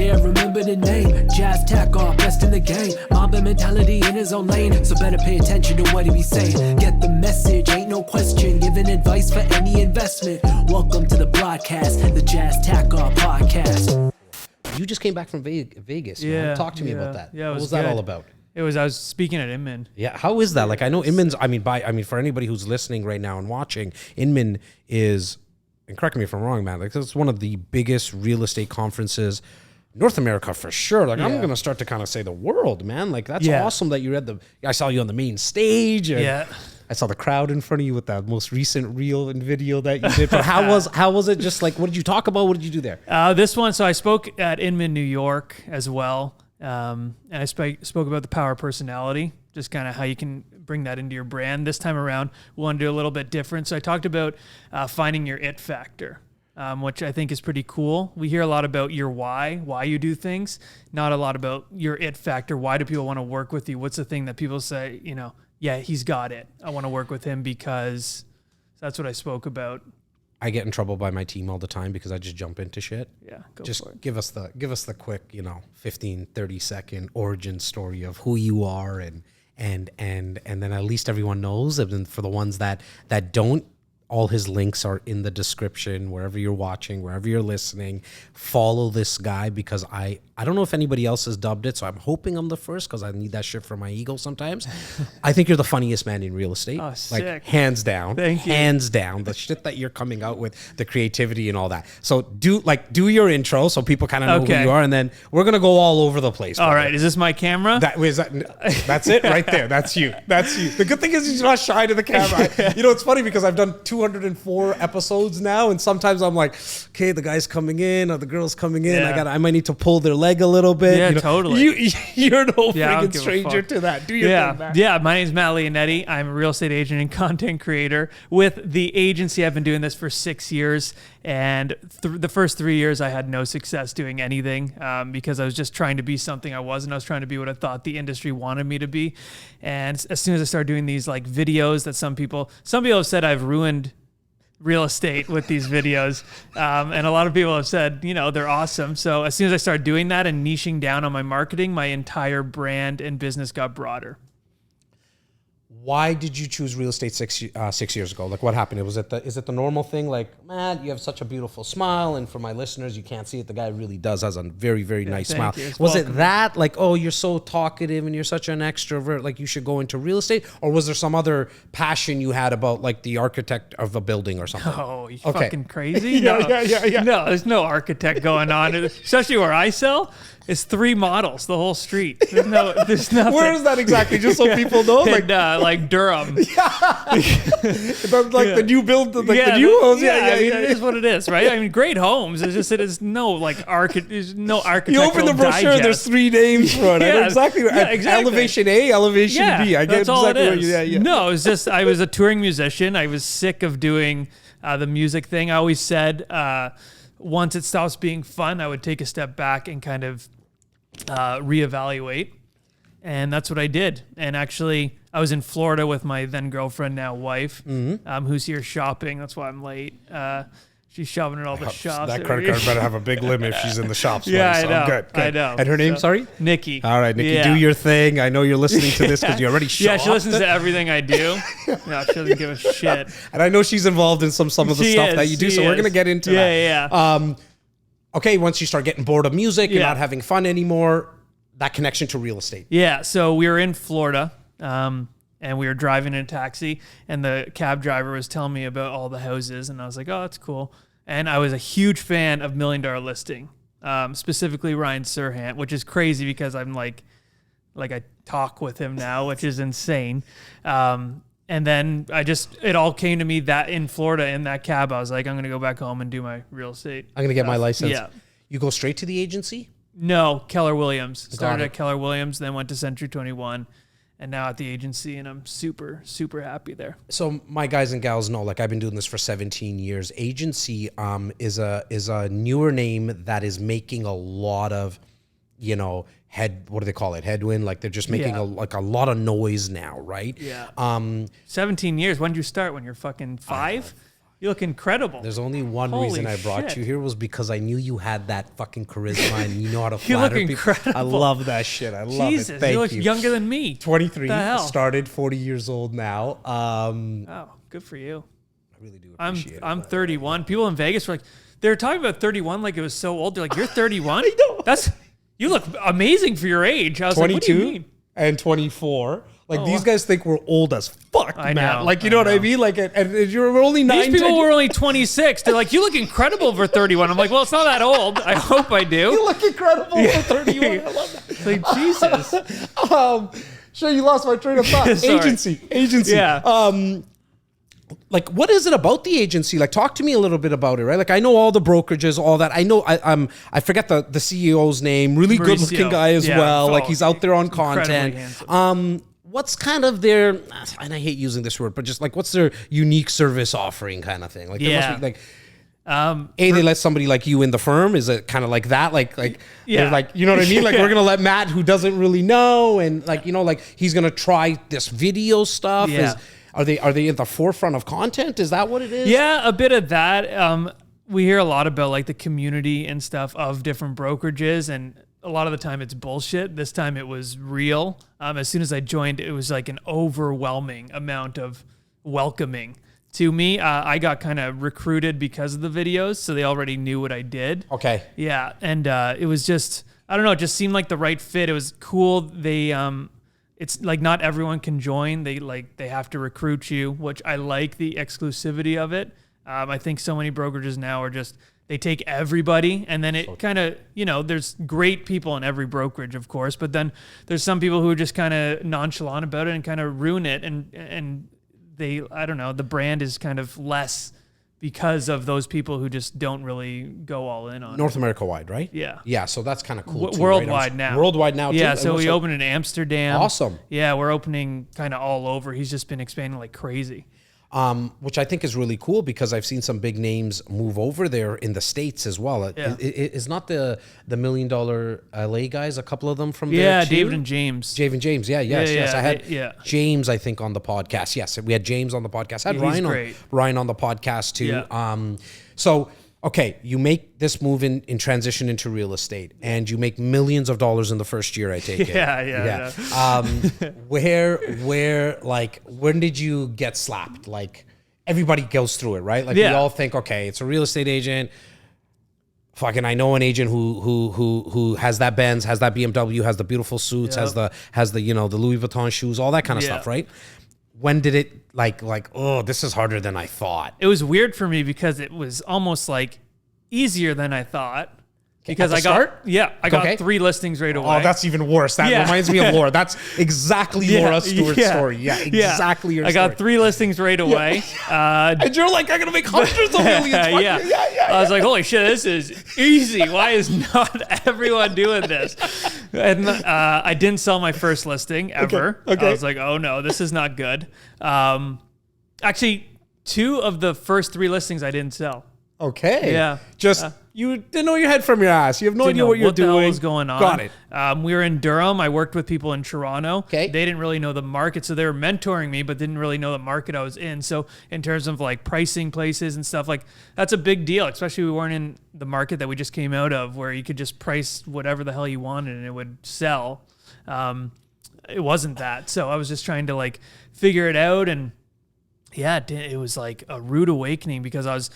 I remember the name. Jazz Takhar, best in the game. Mamba mentality in his own lane, so better pay attention to what he be saying. Get the message, ain't no question. Giving advice for any investment. Welcome to the broadcast, the Jazz Takhar podcast. You just came back from Vegas. Yeah. Man. Talk to me about that. Yeah, what was that all about? I was speaking at Inman. Yeah, how is that? Like, I know Inman's, for anybody who's listening right now and watching, Inman is, and correct me if I'm wrong, man, like, it's one of the biggest real estate conferences, North America for sure. Like, I'm going to start to kind of say the world, man. Like, that's awesome that you're I saw you on the main stage. And I saw the crowd in front of you with that most recent reel and video that you did. But how was it? Just like, what did you talk about? What did you do there? This one, so I spoke at Inman, New York as well. And I spoke about the power of personality, just kind of how you can bring that into your brand. This time around, we want to do a little bit different. So I talked about finding your it factor, which I think is pretty cool. We hear a lot about your why you do things, not a lot about your it factor. Why do people want to work with you? What's the thing that people say, yeah, he's got it. I want to work with him because that's what I spoke about. I get in trouble by my team all the time because I just jump into shit. Yeah, just for it. Give us the quick, 15, 30 second origin story of who you are and then at least everyone knows. And for the ones that don't, all his links are in the description, wherever you're watching, wherever you're listening. Follow this guy because I don't know if anybody else has dubbed it, so I'm hoping I'm the first because I need that shit for my ego sometimes. I think you're the funniest man in real estate. Oh, sick. Like, hands down. Thank you. Hands down. The shit that you're coming out with, the creativity and all that. So do your intro so people kind of know who you are, and then we're going to go all over the place. All right. Is this my camera? That's it right there. That's you. That's you. The good thing is you're not shy to the camera. It's funny because I've done 204 episodes now, and sometimes I'm like, okay, the guy's coming in or the girl's coming in. I might need to pull their leg a little bit. Yeah, totally. You're no freaking stranger to that. Do your thing, man. Yeah, my name's Matt Lionetti. I'm a real estate agent and content creator with the agency. I've been doing this for 6 years, and the first 3 years I had no success doing anything because I was just trying to be something I wasn't. I was trying to be what I thought the industry wanted me to be. And as soon as I started doing these like videos that some people have said I've ruined real estate with these videos. And a lot of people have said, they're awesome. So as soon as I started doing that and niching down on my marketing, my entire brand and business got broader. Why did you choose real estate 6 years ago? Like, what happened? Is it the normal thing? Like, Matt, you have such a beautiful smile, and for my listeners, you can't see it. The guy really does has a very, very nice smile. Was it that, like, oh, you're so talkative and you're such an extrovert, like you should go into real estate, or was there some other passion you had about like the architect of a building or something? Oh, you fucking crazy? Yeah. No, there's no architect going on, especially where I sell. It's 3 models, the whole street. There's nothing. Where is that exactly? Just so people know. Like Durham. The new build, the new homes. It is what it is, right? I mean, great homes. It's just there's no architectural. You open the brochure. Digest. There's 3 names for it. I know exactly. Exactly. Elevation A, elevation B. I get that's all exactly it is. where you. No, it's just I was a touring musician. I was sick of doing the music thing. I always said once it stops being fun, I would take a step back and kind of reevaluate. And that's what I did. And actually, I was in Florida with my then girlfriend, now wife, who's here shopping. That's why I'm late. She's shopping at all the shops. That credit card better have a big limit if she's in the shops. Yeah, I know. I'm good. I know. And her name, sorry? Nikki. All right, Nikki, do your thing. I know you're listening to this because you already shopped. Yeah, she listens to everything I do. No, she doesn't give a shit. And I know she's involved in some of the stuff that you do, so we're going to get into that. Yeah. Okay, once you start getting bored of music, you're not having fun anymore, that connection to real estate. Yeah, so we were in Florida, and we were driving in a taxi, and the cab driver was telling me about all the houses, and I was like, oh, that's cool. And I was a huge fan of $1 Million Listing, specifically Ryan Serhant, which is crazy because I'm like I talk with him now, which is insane. And then it all came to me that in Florida in that cab, I was like, I'm going to go back home and do my real estate. I'm going to get my license. Yeah. You go straight to the agency? No, Keller Williams. Started at Keller Williams, then went to Century 21, and now at the agency, and I'm super, super happy there. So my guys and gals know, like, I've been doing this for 17 years. Agency is a newer name that is making a lot of, what do they call it? Headwind. Like, they're just making a lot of noise now, right? Yeah. 17 years. When did you start? When you're fucking 5? You look incredible. There's only one Holy reason I brought shit. you here was because I knew you had that fucking charisma and you know how to You look flatter people. incredible. I love that shit. I love Jesus, it. Thank you look you. younger than me. 23, The hell? started 40 years old now. Oh, good for you. I really do appreciate it. I'm 31. People in Vegas were like, they were talking about 31 like it was so old. They're like, you're 31? I know. You look amazing for your age. I was like, what do you 22 mean? and 24. Like, Oh, these wow. guys think we're old as fuck, I man. know, Like, you I know what I know. mean? Like, and you're only 9, These 10 people were years- only 26. They're like, you look incredible for 31. I'm like, well, it's not that old. I hope I You do. look incredible for 31. I love that. It's like, Jesus. Sure, you lost my train of thought. Sorry. Agency. Yeah. Like, what is it about the agency? Like, talk to me a little bit about it, right? Like, I know all the brokerages, all that. I know I forget the CEO's name. Really good looking Mauricio. guy as Yeah. well. Oh, Like, he's out there on incredibly content. handsome. What's kind of their, and I hate using this word, but just like, what's their unique service offering kind of thing? Like, there Yeah. must be like, they let somebody like you in the firm. Is it kind of like that? Like, they're Yeah. like, you know what I mean? Like, Yeah. we're gonna let Matt, who doesn't really know, and like, you know, like he's gonna try this video stuff. Yeah. Are they at the forefront of content? Is that what it is? Yeah, a bit of that. We hear a lot about like the community and stuff of different brokerages, and a lot of the time it's bullshit. This time it was real. As soon as I joined, it was like an overwhelming amount of welcoming to me. I got kind of recruited because of the videos, so they already knew what I did. Okay. Yeah, and it was just, I don't know, it just seemed like the right fit. It was cool. They it's like not everyone can join. They have to recruit you, which I like the exclusivity of it. I think so many brokerages now are just, they take everybody, and then it kind of, you know, there's great people in every brokerage, of course, but then there's some people who are just kind of nonchalant about it and kind of ruin it, and they, I don't know, the brand is kind of less because of those people who just don't really go all in on North America wide, right? Yeah. Yeah. So that's kind of cool. Too, Worldwide right? now. Worldwide now. Yeah, too. so And we so- opened in Amsterdam. Awesome. Yeah, we're opening kind of all over. He's just been expanding like crazy. Which I think is really cool because I've seen some big names move over there in the States as well. Yeah. It's not the $1 million LA guys, a couple of them from there Yeah, too? David and James. James, yes. Yeah, I had yeah. James, I think, on the podcast. Yes, we had James on the podcast. I had Yeah, he's Ryan great. Ryan on the podcast too. Yeah. So, okay, you make this move in transition into real estate, and you make millions of dollars in the first year, I take it. Yeah. When did you get slapped? Like, everybody goes through it, right? Like, we Yeah. all think, okay, it's a real estate agent. Fucking, I know an agent who has that Benz, has that BMW, has the beautiful suits, Yep. has the the Louis Vuitton shoes, all that kind of Yeah. stuff, right? When did it like oh, this is harder than I thought? It was weird for me because it was almost like easier than I thought. Because At the start? I got Okay. 3 listings right away. Oh, that's even worse. That Yeah. reminds me of Laura. That's exactly Laura Stewart's story. Yeah, exactly your I story. got 3 listings right away. And you're like, I'm going to make hundreds of millions. Fuck yeah. yeah. I was like, holy shit, this is easy. Why is not everyone doing this? And I didn't sell my first listing ever. Okay. I was like, oh no, this is not good. Actually, 2 of the first 3 listings I didn't sell. Okay. Yeah. Just, you didn't know your head from your ass. You have no Didn't idea know what you're the hell doing. was going on. Got it. We were in Durham. I worked with people in Toronto. Okay. They didn't really know the market, so they were mentoring me, but didn't really know the market I was in. So in terms of like pricing places and stuff, like that's a big deal, especially we weren't in the market that we just came out of where you could just price whatever the hell you wanted and it would sell. It wasn't that. So I was just trying to like figure it out. And yeah, it was like a rude awakening because I was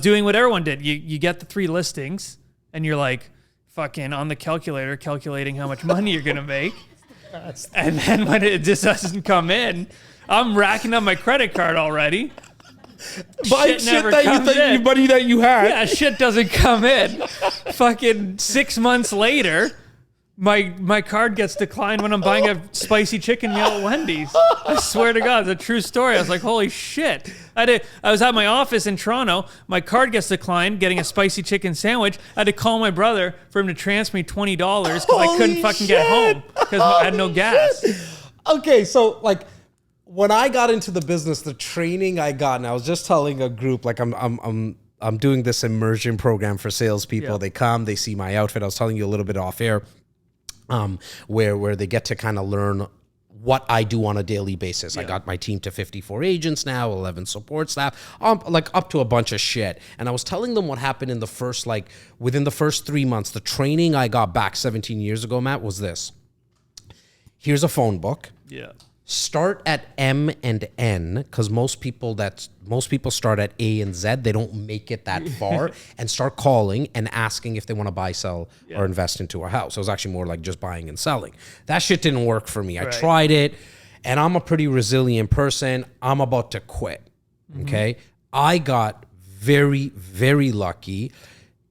doing what everyone did. You get the 3 listings and you're like fucking on the calculator calculating how much money you're going to make. And then when it just doesn't come in, I'm racking up my credit card already. Buying Shit never that you comes think in. money that you had. Yeah, shit doesn't come in. Fucking 6 months later, my card gets declined when I'm buying a spicy chicken meal at Wendy's. I swear to God, it's a true story. I was like, holy shit. I was at my office in Toronto. My card gets declined, getting a spicy chicken sandwich. I had to call my brother for him to transfer me $20 because I couldn't Holy fucking get shit. home because I had no gas. Okay, so like when I got into the business, the training I got, and I was just telling a group, like I'm doing this immersion program for salespeople. Yeah. They come, they see my outfit. I was telling you a little bit off air, where they get to kind of learn what I do on a daily basis. I got my team to 54 agents now, 11 support staff, like up to a bunch of shit. And I was telling them what happened in the first, like within the first 3 months. The training I got back 17 years ago, Matt, was this. Here's a phone book. Yeah. Start at M and N, because most people start at A and Z. They don't make it that far, and start calling and asking if they want to buy, sell, or invest into a house. It was actually more like just buying and selling. That shit didn't work for me. I tried it, and I'm a pretty resilient person. I'm about to quit. Okay, I got very, very lucky.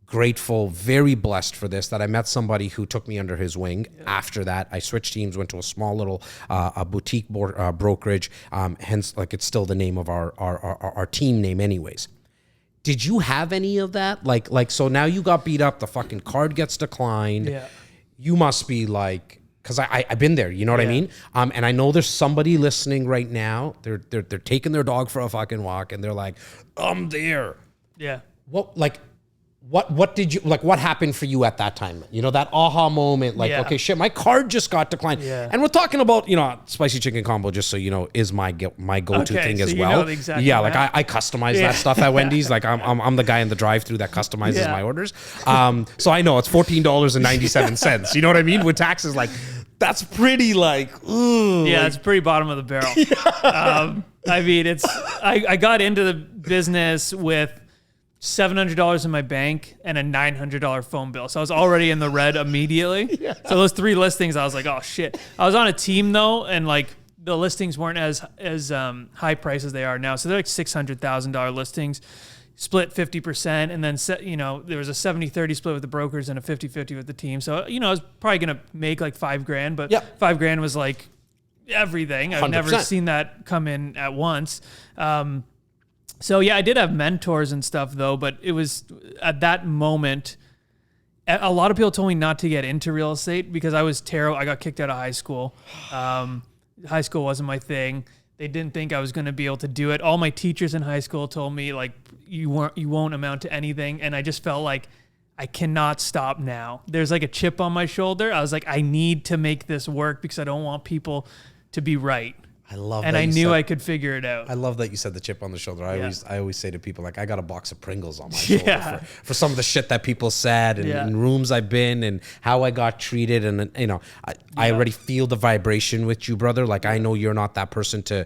Grateful, very blessed for this, that I met somebody who took me under his wing. After that, I switched teams, went to a small little a boutique brokerage, hence like it's still the name of our team name anyways. Did you have any of that? Like so now you got beat up, the fucking card gets declined. Yeah. You must be like, because I've been there, you know what I mean? And I know there's somebody listening right now. They're taking their dog for a fucking walk and they're like, I'm there. Yeah. What did you like? What happened for you at that time? You know, that aha moment, like, okay, shit, my card just got declined. Yeah. And we're talking about, you know, spicy chicken combo, just so you know, is my go-to thing so as well. Exactly like I customize that stuff at Wendy's. Like I'm the guy in the drive-through that customizes my orders. So I know it's $14.97. You know what I mean? With taxes, like that's pretty like, ooh. Yeah, it's pretty bottom of the barrel. I mean, I got into the business with $700 in my bank and a $900 phone bill. So I was already in the red immediately. So those 3 listings, I was like, oh shit. I was on a team though, and like the listings weren't as high price as they are now. So they're like $600,000 listings, split 50%. And then, you know, there was a 70-30 split with the brokers and a 50-50 with the team. So, you know, I was probably going to make like $5,000, but $5,000 was like everything. I've 100%. Never seen that come in at once. So yeah, I did have mentors and stuff though, but it was at that moment, a lot of people told me not to get into real estate because I was terrible. I got kicked out of high school. High school wasn't my thing. They didn't think I was going to be able to do it. All my teachers in high school told me like, you won't amount to anything. And I just felt like I cannot stop now. There's like a chip on my shoulder. I was like, I need to make this work because I don't want people to be right. I love and that. And I knew I could figure it out. I love that you said the chip on the shoulder. I always say to people, like, I got a box of Pringles on my shoulder for some of the shit that people said and rooms I've been and how I got treated. And, you know, I already feel the vibration with you, brother. Like, I know you're not that person to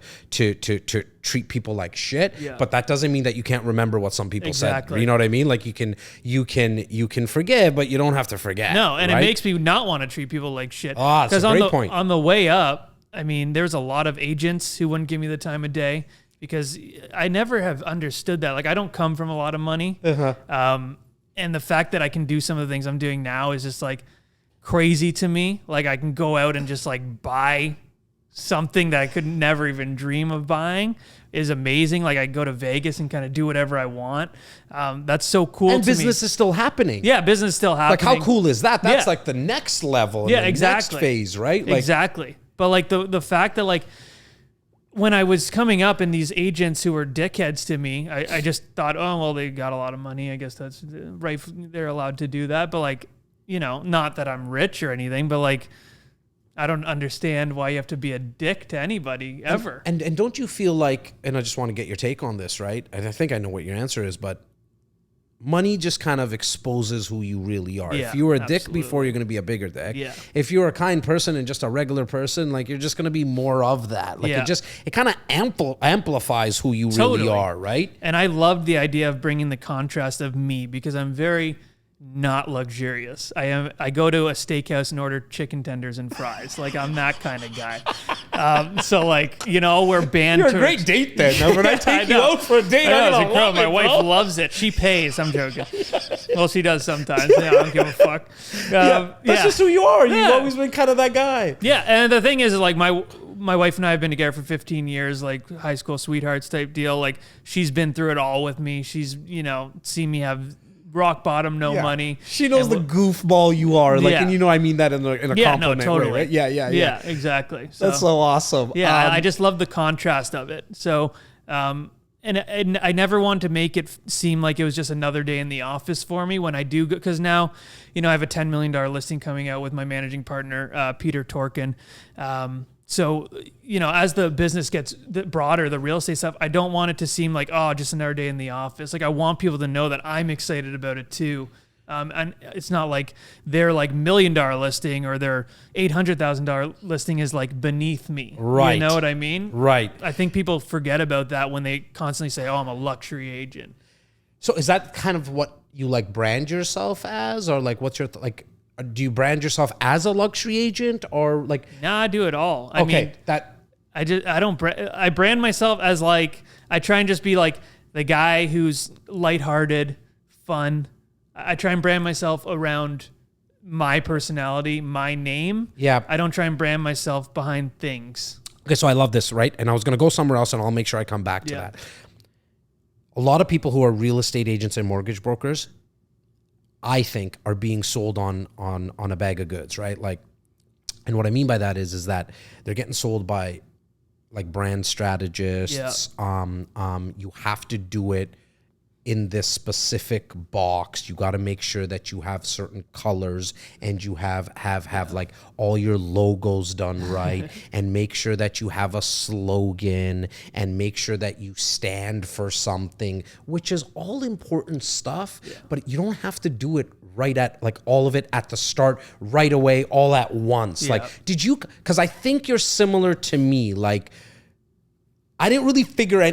treat people like shit, but that doesn't mean that you can't remember what some people said. You know what I mean? Like, you can forgive, but you don't have to forget. No, and it makes me not want to treat people like shit. Oh, that's a great point. On the way up, I mean, there's a lot of agents who wouldn't give me the time of day because I never have understood that. Like, I don't come from a lot of money. And the fact that I can do some of the things I'm doing now is just like crazy to me. Like, I can go out and just like buy something that I could never even dream of buying is amazing. Like, I go to Vegas and kind of do whatever I want. That's so cool. And business is still happening. Yeah, business is still happening. Like, how cool is that? That's like the next level. Yeah, exactly. Next phase, right? Like, exactly. But like the fact that like when I was coming up and these agents who were dickheads to me, I just thought, oh, well, they got a lot of money. I guess that's right. They're allowed to do that. But like, you know, not that I'm rich or anything, but like, I don't understand why you have to be a dick to anybody ever. And don't you feel like, and I just want to get your take on this, right? And I think I know what your answer is, but money just kind of exposes who you really are. If you were a dick before, you're going to be a bigger dick. Yeah. If you're a kind person and just a regular person, like, you're just going to be more of that. Like, it kind of amplifies who you really are, right? And I loved the idea of bringing the contrast of me because I'm very not luxurious. I go to a steakhouse and order chicken tenders and fries. Like, I'm that kind of guy. So like, you know, we're banter. You're a great date then. Now, when I take you out for a date, my wife loves it. She pays. I'm joking. Well, she does sometimes. Yeah, I don't give a fuck. That's just who you are. You've always been kind of that guy. Yeah, and the thing is like my wife and I have been together for 15 years, like high school sweethearts type deal. Like, she's been through it all with me. She's, you know, seen me have rock bottom, no money. She knows the goofball you are. Like, and you know, I mean that in a compliment way, right? Yeah, exactly. So, that's so awesome. Yeah, I just love the contrast of it. So, and I never wanted to make it seem like it was just another day in the office for me when I do, because now, you know, I have a $10 million listing coming out with my managing partner, Peter Torkin. So, as the business gets broader, the real estate stuff, I don't want it to seem like, oh, just another day in the office. Like, I want people to know that I'm excited about it too. And it's not like their like $1 million listing or their $800,000 listing is like beneath me. Right. You know what I mean? Right. I think people forget about that when they constantly say, oh, I'm a luxury agent. So is that kind of what you like brand yourself as, or like what's your do you brand yourself as a luxury agent, or like? Nah, I do it all. I I brand myself as like, I try and just be like the guy who's lighthearted, fun. I try and brand myself around my personality, my name. Yeah. I don't try and brand myself behind things. Okay, so I love this, right? And I was going to go somewhere else, and I'll make sure I come back to that. A lot of people who are real estate agents and mortgage brokers, I think, are being sold on a bag of goods, right? Like, and what I mean by that is that they're getting sold by like brand strategists. Yeah. You have to do it in this specific box. You got to make sure that you have certain colors, and you have like all your logos done right, and make sure that you have a slogan, and make sure that you stand for something, which is all important stuff. Yeah. But you don't have to do it right at like all of it at the start right away, all at once. Yeah. Like, because I think you're similar to me. Like, I didn't really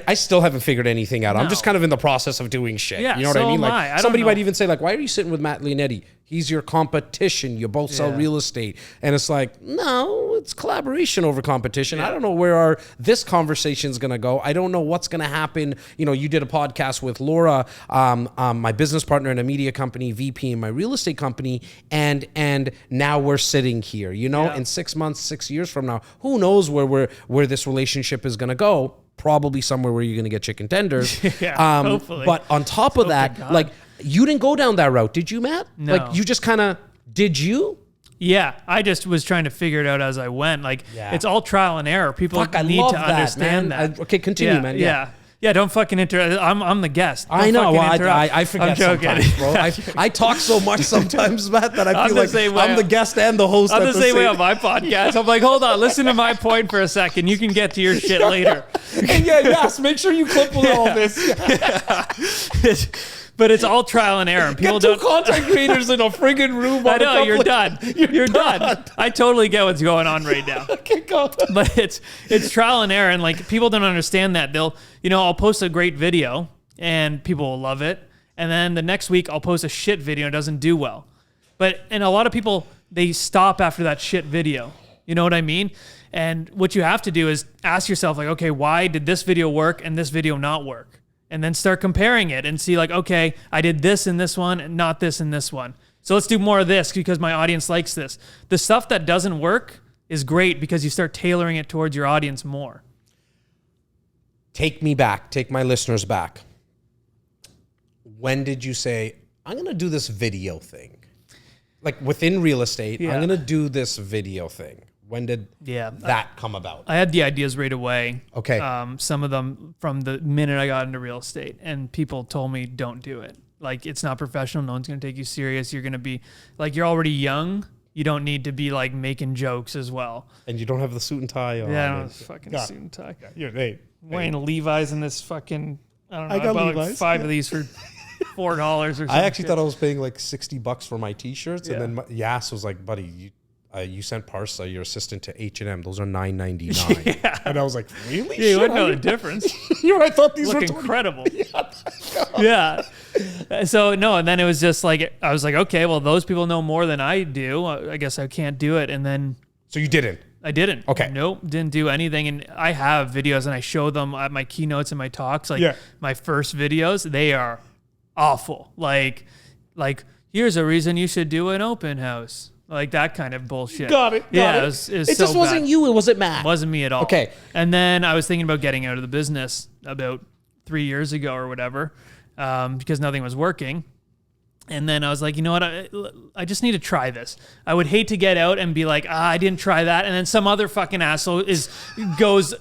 I still haven't figured anything out. No. I'm just kind of in the process of doing shit. Yeah, you know what I mean? Like, somebody might even say, like, why are you sitting with Matt Lionetti? He's your competition. You both sell real estate. And it's like, no, it's collaboration over competition. Yeah. I don't know where this conversation's going to go. I don't know what's going to happen. You did a podcast with Laura, my business partner in a media company, VP in my real estate company. And now we're sitting here, in 6 months, 6 years from now, who knows where this relationship is going to go. Probably somewhere where you're going to get chicken tenders. Hopefully. But on top of that, like, you didn't go down that route, did you, Matt? No. Like, you just kind of, did you? Yeah, I just was trying to figure it out as I went. Like, It's all trial and error. People need to understand that. Okay, continue, man. Yeah, don't fucking I'm the guest. Don't I know. I forget sometimes, bro. I talk so much sometimes, Matt, that I feel like I'm the guest and the host. I'm the same way on my podcast. I'm like, hold on, listen to my point for a second. You can get to your shit later. Yes, make sure you clip with all this. But it's all trial and error. And people get two content creators in a friggin' room. I know, you're done. You're done. I totally get what's going on right now. Okay, go. But it's trial and error, and like people don't understand that. I'll post a great video and people will love it, and then the next week I'll post a shit video and it doesn't do well. And a lot of people, they stop after that shit video. You know what I mean? And what you have to do is ask yourself, like, okay, why did this video work and this video not work? And then start comparing it and see, like, okay, I did this in this one and not this in this one. So let's do more of this because my audience likes this. The stuff that doesn't work is great because you start tailoring it towards your audience more. Take me back. Take my listeners back. When did you say, I'm going to do this video thing? Like within real estate, I'm going to do this video thing. When did that come about? I had the ideas right away. Okay. Some of them from the minute I got into real estate, and people told me, don't do it. Like, it's not professional. No one's going to take you serious. You're going to be like, you're already young. You don't need to be like making jokes as well. And you don't have the suit and tie on. Yeah, I don't have the fucking suit and tie. You're wearing Levi's in this fucking, I don't know. I got bought Levi's. Like 5 of these for $4 or something. I actually thought I was paying like $60 for my t-shirts. And then Yas was like, buddy, you sent Parsa, your assistant, to H&M. Those are $9.99. Yeah. And I was like, really? Yeah, you wouldn't know the difference. I thought these look were incredible. Yeah. So, no, and then it was just like, I was like, okay, well, those people know more than I do. I guess I can't do it. And then... So you didn't? I didn't. Okay. Nope, didn't do anything. And I have videos and I show them at my keynotes and my talks. Like, my first videos, they are awful. Like, here's a reason you should do an open house. Like that kind of bullshit. Got it. It was it so just wasn't bad. you. It wasn't Matt. It wasn't me at all. Okay. And then I was thinking about getting out of the business about 3 years ago or whatever, because nothing was working. And then I was like, you know what? I just need to try this. I would hate to get out and be like, I didn't try that. And then some other fucking asshole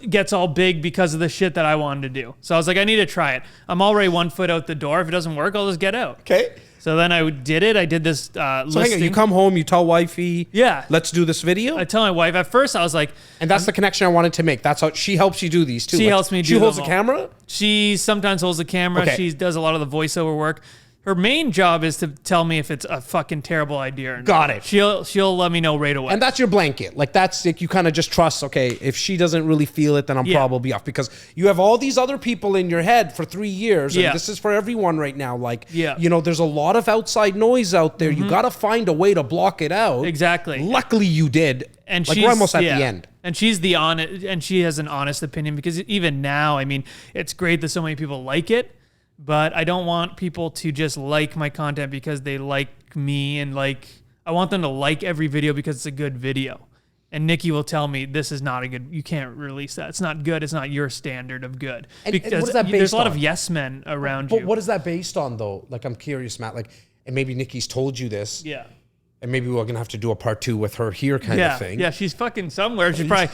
gets all big because of the shit that I wanted to do. So I was like, I need to try it. I'm already 1 foot out the door. If it doesn't work, I'll just get out. Okay. So then I did it. I did this So hang listing. on, you come home, you tell wifey, Yeah. let's do this video. I tell my wife. At first, I was like, And that's the connection I wanted to make. That's how she helps you do these too. She helps me do She holds the them all. camera? she sometimes holds the camera. Okay. She does a lot of the voiceover work. Her main job is to tell me if it's a fucking terrible idea or not. Got it. She'll let me know right away. And that's your blanket. Like that's like you kind of just trust, okay, if she doesn't really feel it, then I'm Yeah. probably off. Because you have all these other people in your head for 3 years. And Yeah. this is for everyone right now. Like, Yeah. you know, there's a lot of outside noise out there. You got to find a way to block it out. Exactly. Luckily you did. And like she's we're almost at yeah. the end. And she's the honest, and she has an honest opinion because even now, I mean, it's great that so many people like it, but I don't want people to just like my content because they like me and like, I want them to like every video because it's a good video. And Nikki will tell me this is not a good, you can't release that. It's not good. It's not your standard of good. And Because what is that there's based a lot on? of yes men around But you. what is that based on though? Like I'm curious, Matt. Like, and maybe Nikki's told you this. Yeah. And maybe we're gonna have to do a part 2 with her here kind Yeah, of thing. yeah, she's fucking somewhere. She probably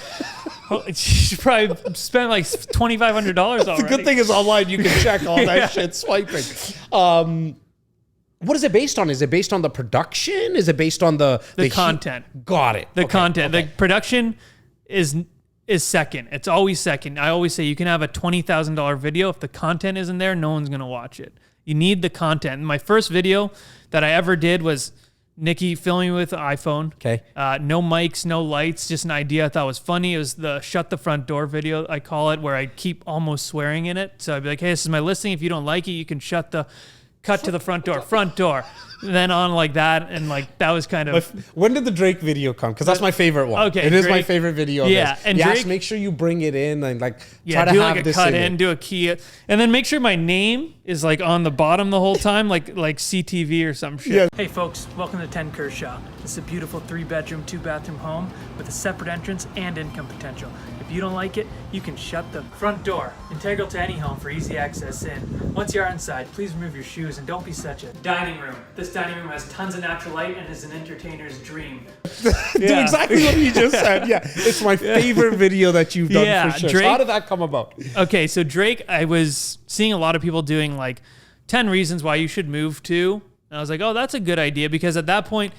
spent like $2,500 already. The good thing is online you can check all that shit swiping. What is it based on? Is it based on the production? Is it based on the content? Got it. The Okay, content, okay. the production is second. It's always second. I always say you can have a $20,000 video. If the content isn't there, no one's gonna watch it. You need the content. My first video that I ever did was Nikki filming with an iPhone. Okay. No mics, no lights, just an idea I thought was funny. It was the shut the front door video, I call it, where I keep almost swearing in it. So I'd be like, hey, this is my listing. If you don't like it, you can cut to the front door. And then on like that. And like, that was kind of. When did the Drake video come? Because that's my favorite one. Okay, It is my Drake- favorite video. Of Yeah, this. and yes, Drake- make sure you bring it in and like Yeah, try to do have like a this cut in in, it. do a key, and then make sure my name is like on the bottom the whole time, like CTV or some shit. Yeah. Hey folks, welcome to 10 Kershaw. This is a beautiful 3-bedroom, 2-bathroom home with a separate entrance and income potential. If you don't like it, you can shut the front door. Integral to any home for easy access in. Once you are inside, please remove your shoes and don't be such a dining room. This dining room has tons of natural light and is an entertainer's dream. Do exactly what you just said. Yeah, it's my favorite video that you've done Yeah, for sure. Drake- So how did that come about? Okay, so Drake, I was seeing a lot of people doing like 10 reasons why you should move to. And I was like, oh, that's a good idea. Because at that point,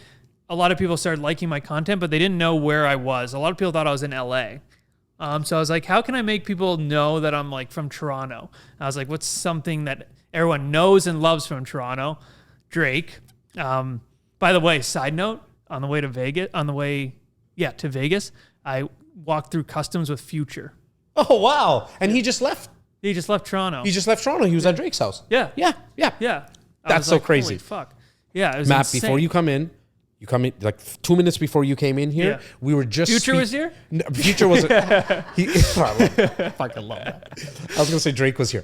a lot of people started liking my content, but they didn't know where I was. A lot of people thought I was in LA. So I was like, how can I make people know that I'm like from Toronto? I was like, what's something that everyone knows and loves from Toronto? Drake. By the way, side note, to Vegas, I walked through customs with Future. Oh wow! And he just left. He just left Toronto. He just left Toronto. He was at Drake's house. Yeah. Yeah. Yeah. I That's was so like, crazy. Holy fuck. Yeah, it was Matt, insane. before you come in like 2 minutes before you came in here. Yeah. We were just Future was here? No, Future wasn't. I fucking love that. I was gonna say Drake was here.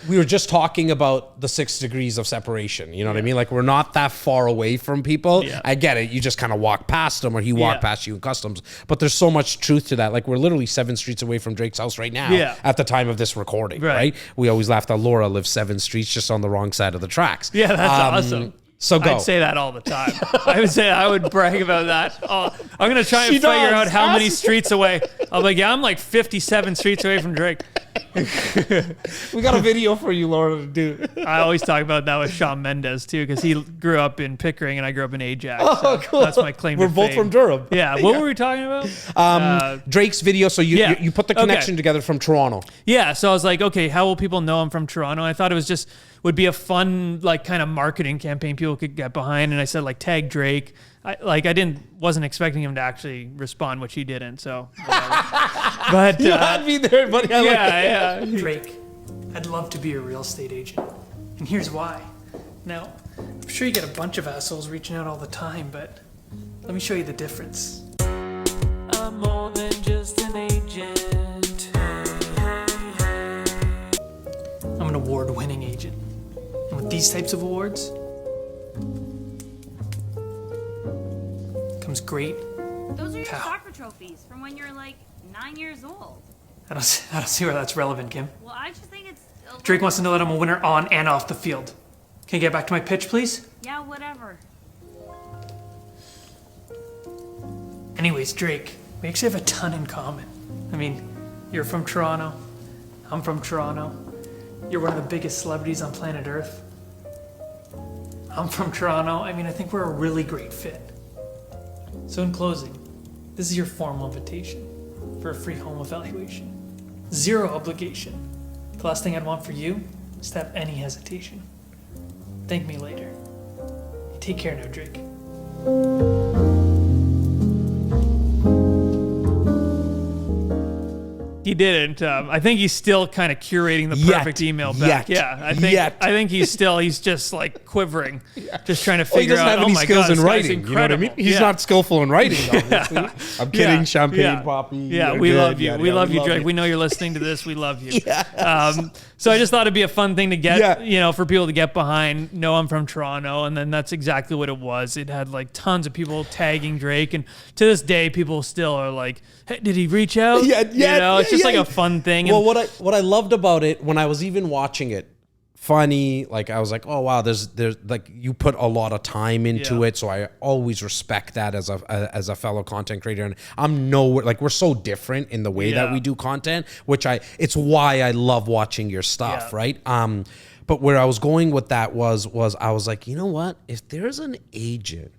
We were just talking about the 6 degrees of separation. You know what I mean? Like we're not that far away from people. Yeah. I get it. You just kind of walk past them, or he walked Yeah. past you in customs. But there's so much truth to that. Like we're literally 7 streets away from Drake's house right now. Yeah. At the time of this recording, Right. right? We always laugh that Laura lives 7 streets just on the wrong side of the tracks. Yeah, that's awesome. So go. I'd say that all the time. I would brag about that. Oh, I'm going to try and She figure does. out how many streets away. I'm like, yeah, I'm like 57 streets away from Drake. We got a video for you, Laura, to do. I always talk about that with Shawn Mendes, too, because he grew up in Pickering and I grew up in Ajax. Oh, so cool. That's my claim We're to both fame. from Durham. Yeah. What were we talking about? Drake's video. So Yeah. you put the Okay. connection together from Toronto. Yeah, so I was like, okay, how will people know I'm from Toronto? I thought it was just would be a fun like kind of marketing campaign people could get behind, and I said like tag Drake. I wasn't expecting him to actually respond, which he didn't. So, but You had me there, buddy. I like that. yeah. Drake, I'd love to be a real estate agent, and here's why. Now, I'm sure you get a bunch of assholes reaching out all the time, but let me show you the difference. I'm more than just an agent. I'm an award-winning agent. And with these types of awards comes great. Those are your Pow. soccer trophies from when you're like 9 years old. I don't see where that's relevant, Kim. Well, I just think it's. Drake wants to know that I'm a winner on and off the field. Can you get back to my pitch, please? Yeah, whatever. Anyways, Drake, we actually have a ton in common. I mean, you're from Toronto. I'm from Toronto. You're one of the biggest celebrities on planet Earth. I'm from Toronto. I mean, I think we're a really great fit. So in closing, this is your formal invitation for a free home evaluation. 0 obligation. The last thing I'd want for you is to have any hesitation. Thank me later. Take care now, Drake. He didn't. I think he's still kind of curating the perfect email back. Yeah, I think he's just like quivering, just trying to figure out. He doesn't have any skills in writing. You know what I mean? He's Yeah. not skillful in writing, obviously. I'm kidding, Champagne Poppy. Yeah, you're we good. love you. We love you, love Drake. We know you're listening to this. We love you. So I just thought it'd be a fun thing to get, for people to get behind. No, I'm from Toronto, and then that's exactly what it was. It had like tons of people tagging Drake, and to this day, people still are like, "Hey, did he reach out?" It's just like a fun thing. Well, what I loved about it when I was even watching it, funny, like I was like, oh wow, there's like you put a lot of time into it, so I always respect that as a fellow content creator, and I'm nowhere like we're so different in the way that we do content, which it's why I love watching your stuff, right? But where I was going with that was I was like, you know what, if there's an agent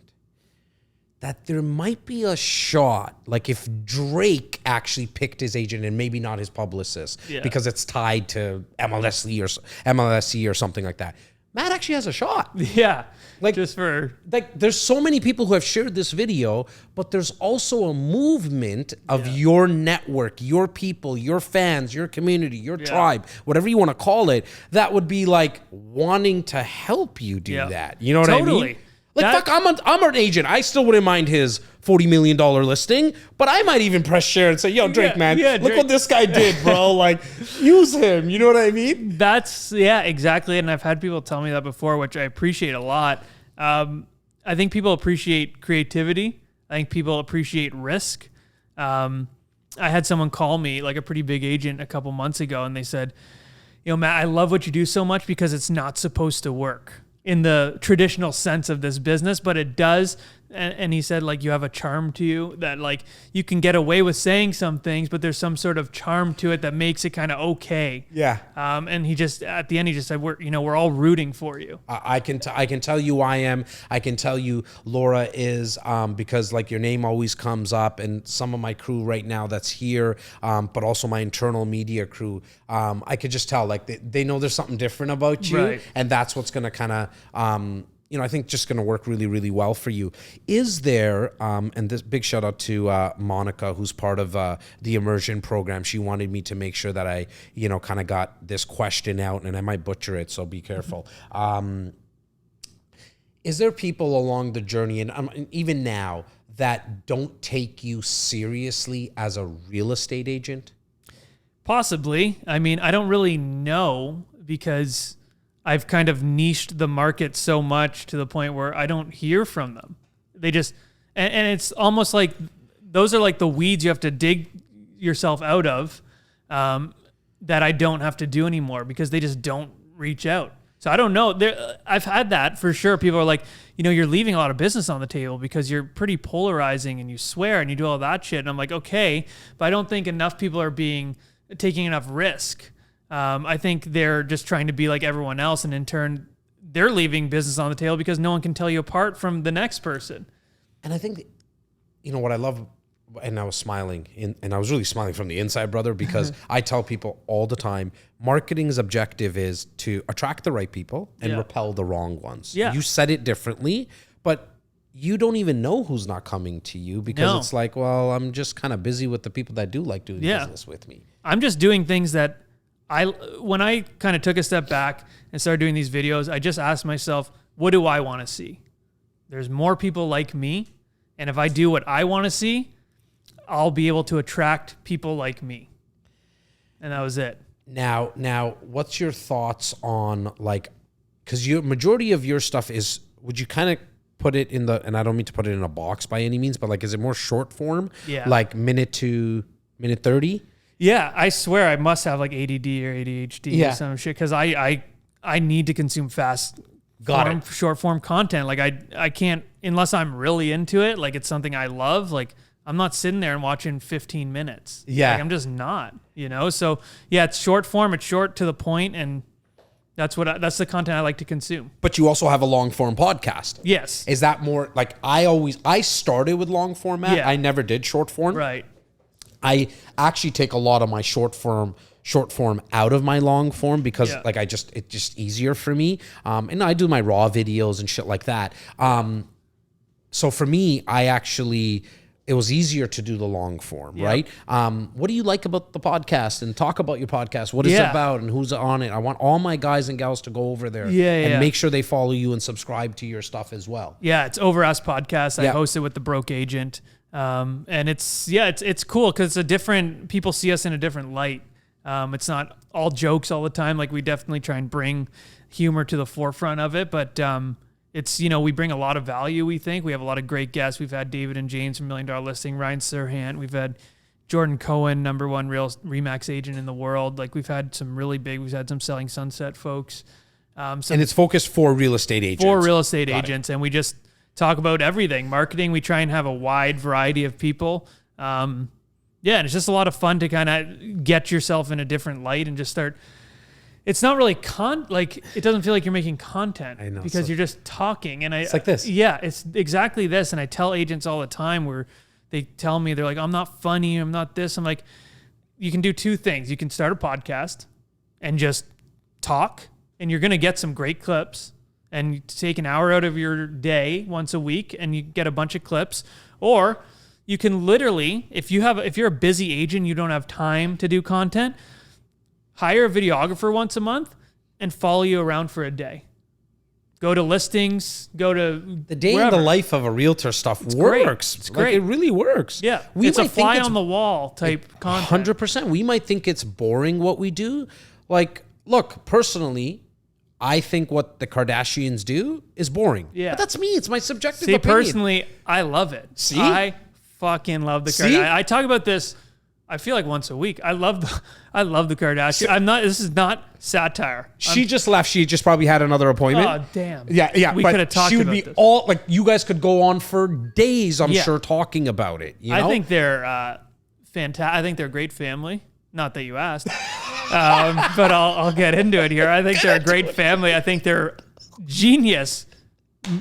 that there might be a shot, like if Drake actually picked his agent and maybe not his publicist, because it's tied to MLSE or something like that. Matt actually has a shot. Yeah, like just for there's so many people who have shared this video, but there's also a movement of your network, your people, your fans, your community, your tribe, whatever you want to call it, that would be like wanting to help you do that. You know what I mean? Like, I'm an agent. I still wouldn't mind his $40 million listing, but I might even press share and say, yo, Drake, man, look what this guy did, bro. Like, use him. You know what I mean? Exactly. And I've had people tell me that before, which I appreciate a lot. I think people appreciate creativity. I think people appreciate risk. I had someone call me, like a pretty big agent, a couple months ago, and they said, Matt, I love what you do so much because it's not supposed to work in the traditional sense of this business, but it does. And he said, like, you have a charm to you that, like, you can get away with saying some things, but there's some sort of charm to it that makes it kind of okay. Yeah. And he just, at the end, he just said, we're all rooting for you. I can tell you I am. I can tell you Laura is, because like your name always comes up, and some of my crew right now that's here, but also my internal media crew. I could just tell, like, they know there's something different about you, and that's what's going to kind of, I think just going to work really, really well for you. Is there, and this big shout out to Monica, who's part of the immersion program. She wanted me to make sure that I, kind of got this question out, and I might butcher it, so be careful. Is there people along the journey, and even now, that don't take you seriously as a real estate agent? Possibly. I mean, I don't really know, because I've kind of niched the market so much to the point where I don't hear from them. They just, and it's almost like those are like the weeds you have to dig yourself out of, that I don't have to do anymore because they just don't reach out. So I don't know. I've had that for sure. People are like, you're leaving a lot of business on the table because you're pretty polarizing and you swear and you do all that shit. And I'm like, okay, but I don't think enough people are taking enough risk. I think they're just trying to be like everyone else, and in turn, they're leaving business on the table because no one can tell you apart from the next person. And I think, what I love, and I was smiling, and I was really smiling from the inside, brother, because I tell people all the time, marketing's objective is to attract the right people and repel the wrong ones. Yeah. You said it differently, but you don't even know who's not coming to you because it's like, well, I'm just kind of busy with the people that do like doing business with me. I'm just doing things that when I kind of took a step back and started doing these videos, I just asked myself, what do I want to see? There's more people like me. And if I do what I want to see, I'll be able to attract people like me. And that was it. Now, what's your thoughts on, like, because your majority of your stuff is, would you kind of put it in and I don't mean to put it in a box by any means, but like, is it more short form? Yeah. Like minute to minute 30? Yeah, I swear I must have like ADD or ADHD or some shit, because I need to consume short form content. Like I can't, unless I'm really into it, like it's something I love, like I'm not sitting there and watching 15 minutes. Yeah. Like I'm just not, So yeah, it's short form, it's short to the point, and That's the content I like to consume. But you also have a long form podcast. Yes. Is that more like I started with long format. Yeah. I never did short form. Right. I actually take a lot of my short form out of my long form because it's just easier for me. And I do my raw videos and shit like that. So for me, it was easier to do the long form, right? What do you like about the podcast? And talk about your podcast. What is it about and who's on it? I want all my guys and gals to go over there and make sure they follow you and subscribe to your stuff as well. Yeah, it's Over Us Podcast. I host it with the Broke Agent. And it's cool because people see us in a different light. It's not all jokes all the time. Like we definitely try and bring humor to the forefront of it, but it's, we bring a lot of value, we think. We have a lot of great guests. We've had David and James from $1 Million Listing, Ryan Serhant. We've had Jordan Cohen, #1 real Remax agent in the world. Like we've had some really big, we've had some Selling Sunset folks. And it's focused for real estate agents. For real estate agents. And we just talk about everything. Marketing, we try and have a wide variety of people. And it's just a lot of fun to kind of get yourself in a different light and just start. It's not really it doesn't feel like you're making content because you're just talking. And it's like this. Yeah, it's exactly this. And I tell agents all the time where they tell me, they're like, I'm not funny. I'm not this. I'm like, you can do two things. You can start a podcast and just talk and you're going to get some great clips and you take an hour out of your day once a week and you get a bunch of clips. Or you can literally, if you're a busy agent, you don't have time to do content, hire a videographer once a month and follow you around for a day. Go to listings, go to the day wherever. in the life of a realtor stuff works. Great. It's great. It really works. Yeah. It's a fly on the wall type content. 100%. We might think it's boring what we do. Like, look, personally, I think what the Kardashians do is boring. Yeah. But that's me. It's my subjective See, opinion. personally, I love it. See? I fucking love the Kardashians. I talk about this, I feel like once a week. I love the Kardashians. This is not satire. She just left. She just probably had another appointment. Oh, damn. Yeah. We but could have talked she would about be this. all like, you guys could go on for days, I'm sure, talking about it. You know? I think they're fantastic. I think they're a great family. Not that you asked. But I'll get into it here. I think they're a great family. I think they're genius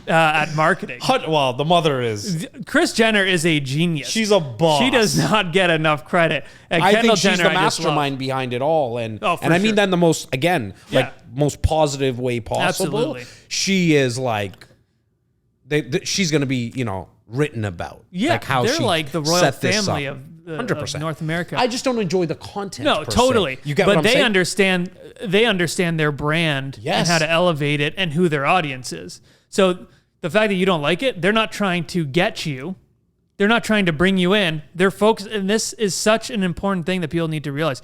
at marketing. Well, the mother is. Kris Jenner is a genius. She's a boss. She does not get enough credit. And I Kendall think she's Jenner, the mastermind behind it all. And for I mean sure. that in the most, most positive way possible. Absolutely. She is like, she's going to be, written about. Yeah, like how they're she like the royal set this family up. of 100%. North America. I just don't enjoy the content. No, per se. totally. You get what I'm they saying? understand. They understand their brand and Yes. how to elevate it and who their audience is. So the fact that you don't like it, they're not trying to get you. They're not trying to bring you in. They're focused, and this is such an important thing that people need to realize.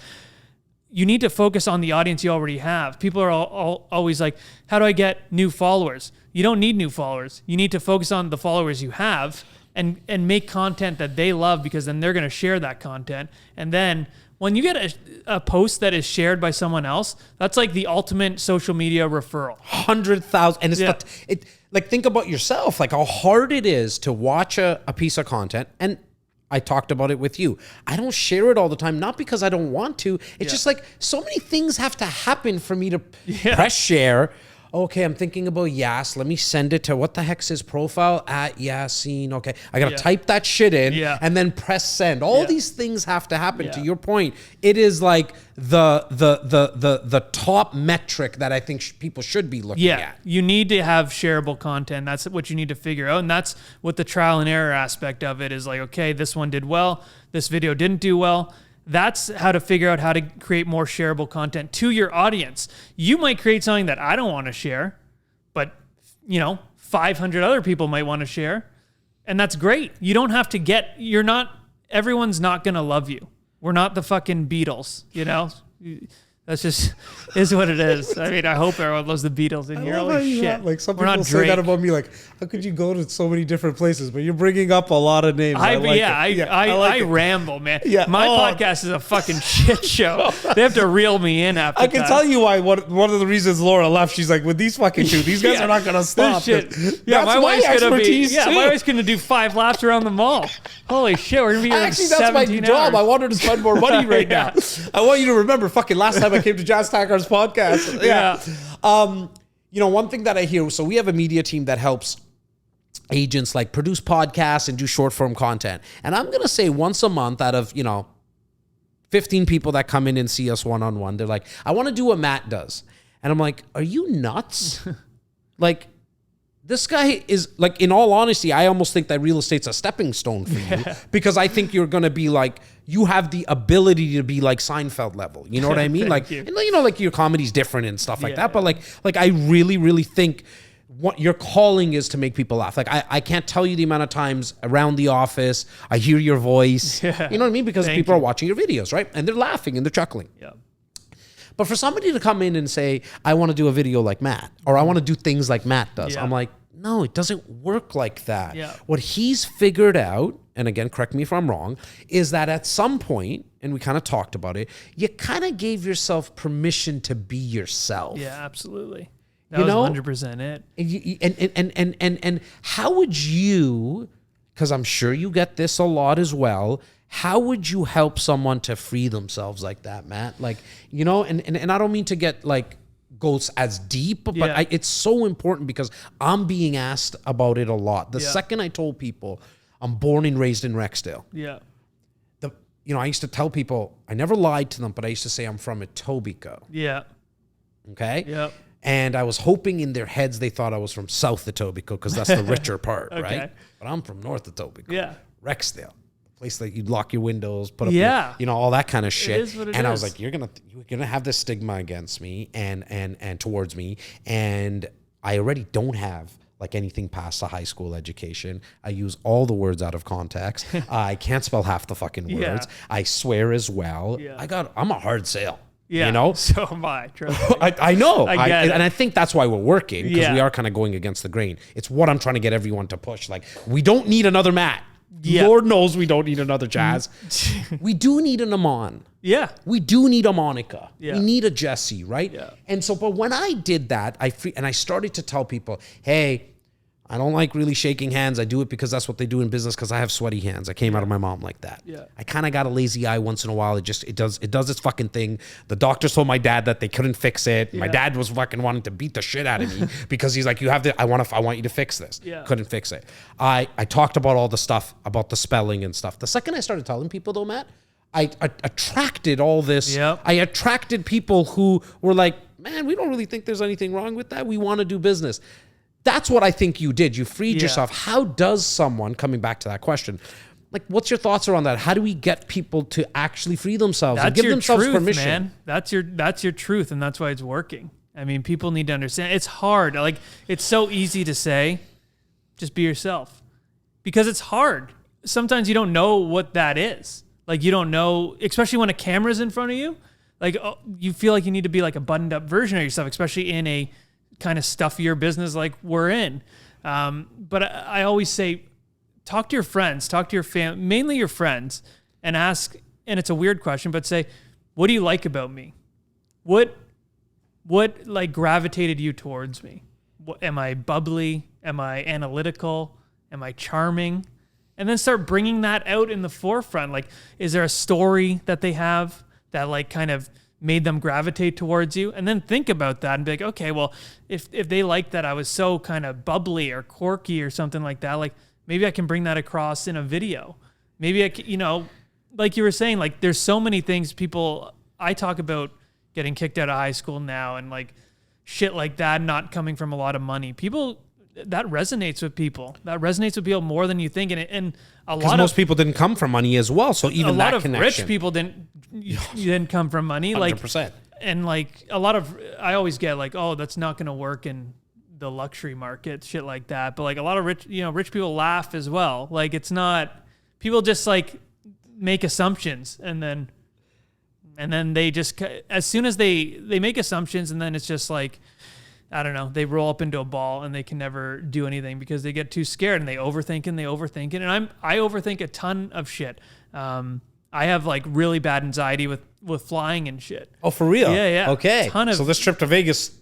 You need to focus on the audience you already have. People are always like, how do I get new followers? You don't need new followers. You need to focus on the followers you have and make content that they love, because then they're going to share that content. And then when you get a post that is shared by someone else, that's like the ultimate social media referral. 100,000. And it's like, think about yourself, like how hard it is to watch a piece of content. And I talked about it with you. I don't share it all the time, not because I don't want to. It's just like so many things have to happen for me to press share. Okay, I'm thinking about Yas. Let me send it to, what the heck's his profile? At Yasin. Okay, I got to type that shit in and then press send. All these things have to happen. To your point, it is like the top metric that I think people should be looking at. You need to have shareable content. That's what you need to figure out. And that's what the trial and error aspect of it is like, okay, this one did well. This video didn't do well. That's how to figure out how to create more shareable content to your audience. You might create something that I don't want to share, but 500 other people might want to share. And that's great. You don't have to everyone's not going to love you. We're not the fucking Beatles, That's just is what it is. I mean, I hope everyone loves the Beatles in here. Holy shit. Like some We're not people say Drake. that about me, like, how could you go to so many different places? But you're bringing up a lot of names. I ramble, man. Yeah. My podcast is a fucking shit show. They have to reel me in after I can tell you why. One of the reasons Laura left, she's like, with these fucking two, these guys are not going to stop. Shit. That's my wife's gonna expertise too. my wife's gonna do 5 laps around the mall. Holy shit, we're gonna be here Actually, like that's my 17 job. hours. I want her to spend more money right now. I want you to remember, fucking last time I I came to Jazz Takhar's podcast. Yeah. You know, one thing that I hear, so we have a media team that helps agents like produce podcasts and do short form content. And I'm going to say once a month out of, 15 people that come in and see us one-on-one, they're like, I want to do what Matt does. And I'm like, are you nuts? Like, this guy is, like, in all honesty, I almost think that real estate's a stepping stone for you because I think you're going to be like, you have the ability to be like Seinfeld level. You know what I mean? Like, like your comedy's different and stuff like that. But like I really, really think what your calling is to make people laugh. Like I can't tell you the amount of times around the office I hear your voice. Yeah. You know what I mean? Because people are watching your videos, right? And they're laughing and they're chuckling. Yeah. But for somebody to come in and say, I want to do a video like Matt, or I want to do things like Matt does, I'm like, no, it doesn't work like that. Yeah. What he's figured out, and again, correct me if I'm wrong, is that at some point, and we kind of talked about it, you kind of gave yourself permission to be yourself. Yeah, absolutely. That was 100% it. And how would you, because I'm sure you get this a lot as well, how would you help someone to free themselves like that, Matt? Like, and I don't mean to get like goes as deep, but it's so important because I'm being asked about it a lot. The second I told people I'm born and raised in Rexdale. Yeah. I used to tell people, I never lied to them, but I used to say I'm from Etobicoke. Yeah. Okay? Yeah. And I was hoping in their heads they thought I was from South Etobicoke because that's the richer part, right? But I'm from North Etobicoke. Yeah. Rexdale. Place that you'd lock your windows, put up, all that kind of shit. It is what it and is. I was like, you're gonna have this stigma against me and towards me, and I already don't have like anything past a high school education. I use all the words out of context. I can't spell half the fucking words. I swear as well. Yeah. I'm a hard sale. Yeah, so am I. Trust me. I know. And I think that's why we're working, because we are kind of going against the grain. It's what I'm trying to get everyone to push. Like, we don't need another Matt. Yeah. Lord knows we don't need another Jazz. We do need an Amon. Yeah. We do need a Monica. Yeah. We need a Jesse, right? Yeah. And so, but when I did that, I started to tell people, hey, I don't like really shaking hands. I do it because that's what they do in business because I have sweaty hands. I came out of my mom like that. Yeah. I kind of got a lazy eye once in a while. It does its fucking thing. The doctors told my dad that they couldn't fix it. Yeah. My dad was fucking wanting to beat the shit out of me because he's like, I want you to fix this. Yeah. Couldn't fix it. I talked about all the stuff about the spelling and stuff. The second I started telling people though, Matt, I attracted all this. Yep. I attracted people who were like, man, we don't really think there's anything wrong with that. We want to do business. That's what I think you did. You freed yourself. How does someone, coming back to that question, like, what's your thoughts around that? How do we get people to actually free themselves and give themselves permission? Man. That's your truth, and that's why it's working. I mean, people need to understand. It's hard. Like, it's so easy to say, just be yourself, because it's hard. Sometimes you don't know what that is. Like, you don't know, especially when a camera's in front of you. Like, you feel like you need to be like a buttoned up version of yourself, especially in a kind of stuffier business like we're in. But I always say, talk to your friends, talk to your family, mainly your friends, and ask, and it's a weird question, but say, what do you like about me? What like gravitated you towards me? Am I bubbly? Am I analytical? Am I charming? And then start bringing that out in the forefront. Like, is there a story that they have that like kind of made them gravitate towards you? And then think about that and be like, okay, well, if they like that I was so kind of bubbly or quirky or something like that, like maybe I can bring that across in a video. Maybe I can, like you were saying, like there's so many things I talk about getting kicked out of high school now and like shit like that, not coming from a lot of money. That resonates with people. That resonates with people more than you think. And a lot of most people didn't come from money as well. So even that connection. A lot of rich people didn't come from money. 100%. Like, and like a lot of, I always get like, oh, that's not going to work in the luxury market, shit like that. But like a lot of rich people laugh as well. Like it's not, people just like make assumptions and then they just, as soon as they make assumptions and then it's just like, I don't know, they roll up into a ball and they can never do anything because they get too scared and they overthink it. And I overthink a ton of shit. I have like really bad anxiety with flying and shit. Oh, for real? Yeah. Okay. So this trip to Vegas,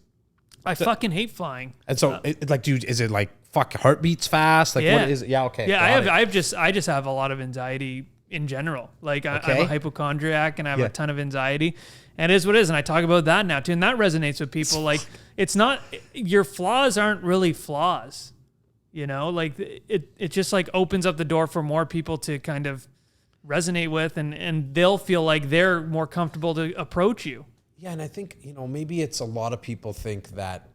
I fucking hate flying. And so dude, is it like fuck heartbeats fast? Like what is it? Yeah. Okay. Yeah. I just have a lot of anxiety in general. Like I'm Okay. a hypochondriac and I have Yeah. a ton of anxiety, and it is what it is. And I talk about that now too, and that resonates with people. Like it's not, your flaws aren't really flaws, you know. Like it just like opens up the door for more people to kind of resonate with, and they'll feel like they're more comfortable to approach you. Yeah, and I think, maybe it's a lot of people think that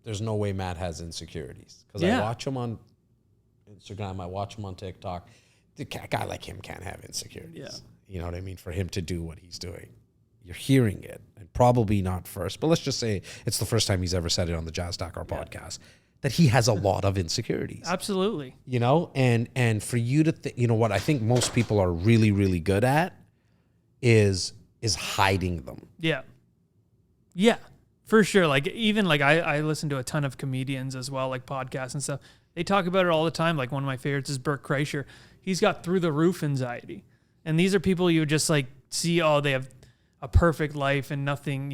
there's no way Matt has insecurities. Because Yeah. I watch him on Instagram, I watch him on TikTok. A guy like him can't have insecurities. Yeah. You know what I mean? For him to do what he's doing. You're hearing it, and probably not first, but let's just say it's the first time he's ever said it on the Jazz Takhar podcast, that he has a lot of insecurities. Absolutely. And for you to what I think most people are really, really good at is hiding them. Yeah. Yeah, for sure. Like even like I listen to a ton of comedians as well, like podcasts and stuff. They talk about it all the time. Like one of my favorites is Bert Kreischer. He's got through the roof anxiety. And these are people you just like see, oh, they have a perfect life and nothing,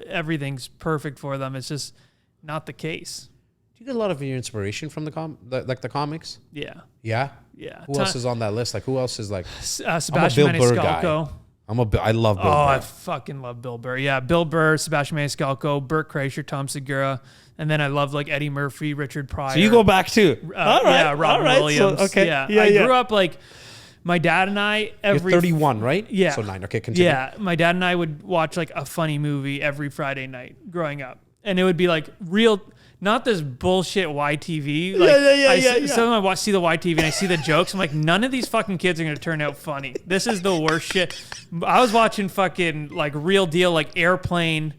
everything's perfect for them. It's just not the case. Do you get a lot of your inspiration from the comics? Yeah. Yeah? Yeah. Who else is on that list? Like, who else is like... Sebastian I'm a Bill Burr guy. Maniscalco. I love Bill Burr. I fucking love Bill Burr. Yeah, Bill Burr, Sebastian Maniscalco, Bert Kreischer, Tom Segura, and then I love like Eddie Murphy, Richard Pryor. So you go back to... Yeah, Robin Williams. So, okay. Yeah. I grew up like my dad and I You're 31, right? Yeah. So 9. Okay, continue. Yeah, my dad and I would watch like a funny movie every Friday night growing up, and it would be like real, not this bullshit YTV. Like, Sometimes I see the YTV and I see the jokes. I'm like, none of these fucking kids are gonna turn out funny. This is the worst shit. I was watching fucking like Real Deal, like Airplane,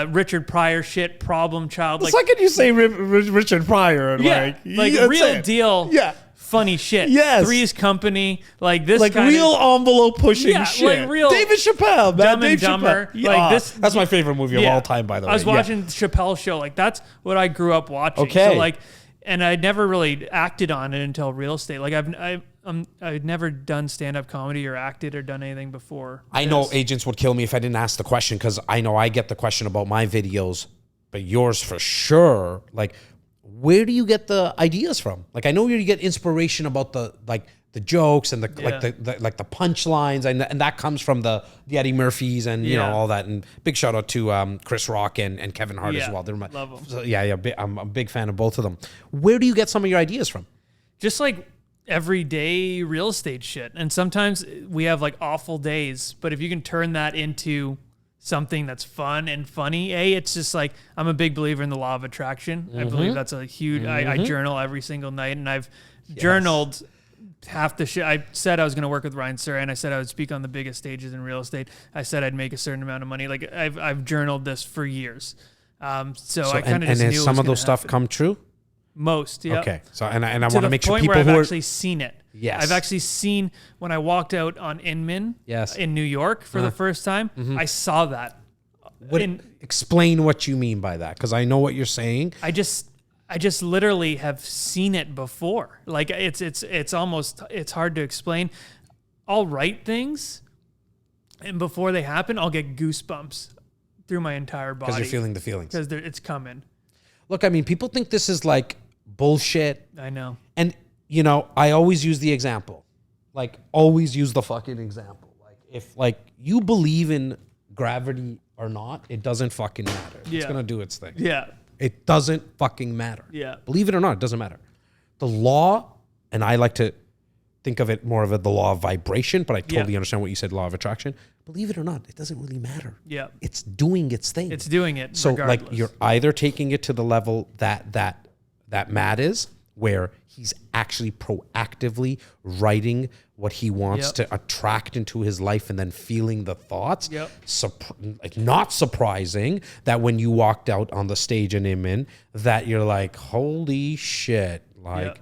Richard Pryor shit, Problem Child. The second you say Richard Pryor, and like that's Real it. Deal. Yeah. Funny shit. Yes. Three's Company. Like this Like kind real of, envelope pushing Yeah, shit. like real David Chappelle, man. Dumb and Dave Dumber. Chappelle. Like this- That's my favorite movie of all time, by the way. I was Yeah. watching Chappelle's show. Like that's what I grew up watching. Okay. So like, and I never really acted on it until real estate. Like I'd never done stand-up comedy or acted or done anything before. I know agents would kill me if I didn't ask the question, because I know I get the question about my videos, but yours for sure. Like, where do you get the ideas from? Like, I know you get inspiration about the jokes and the punchlines, and that comes from the Eddie Murphys and you know all that. And big shout out to Chris Rock and Kevin Hart as well. They're love them. So, I'm a big fan of both of them. Where do you get some of your ideas from? Just like everyday real estate shit. And sometimes we have like awful days, but if you can turn that into something that's fun and funny, it's just like, I'm a big believer in the law of attraction. I believe that's a huge, I journal every single night, and I've journaled half the shit. I said I was going to work with Ryan Surrey, and I said I would speak on the biggest stages in real estate. I said I'd make a certain amount of money. Like I've journaled this for years. So I kind of just knew has some of those stuff happen. come true? Most, yeah. Okay, so and I want To to the make sure point people where I've who are actually seen it. Yes. I've actually seen when I walked out on Inman in New York for the first time, I saw that. Explain what you mean by that, because I know what you're saying. I just literally have seen it before. Like it's almost, it's hard to explain. I'll write things, and before they happen, I'll get goosebumps through my entire body. Because you're feeling the feelings. Because it's coming. Look, I mean, people think this is like bullshit. I know. And, you know, I always use the example. Like, always use the fucking example. Like, if, like, you believe in gravity or not, it doesn't fucking matter. It's going to do its thing. Yeah. It doesn't fucking matter. Yeah. Believe it or not, it doesn't matter. The law, and I like to think of it more of the law of vibration, but I totally understand what you said, law of attraction. Believe it or not, it doesn't really matter. Yeah. It's doing its thing. It's doing it. So regardless. like you're either taking it to the level that Matt is, where he's actually proactively writing what he wants to attract into his life and then feeling the thoughts. Yep. Like, not surprising that when you walked out on the stage in Inman that you're like, holy shit. Like,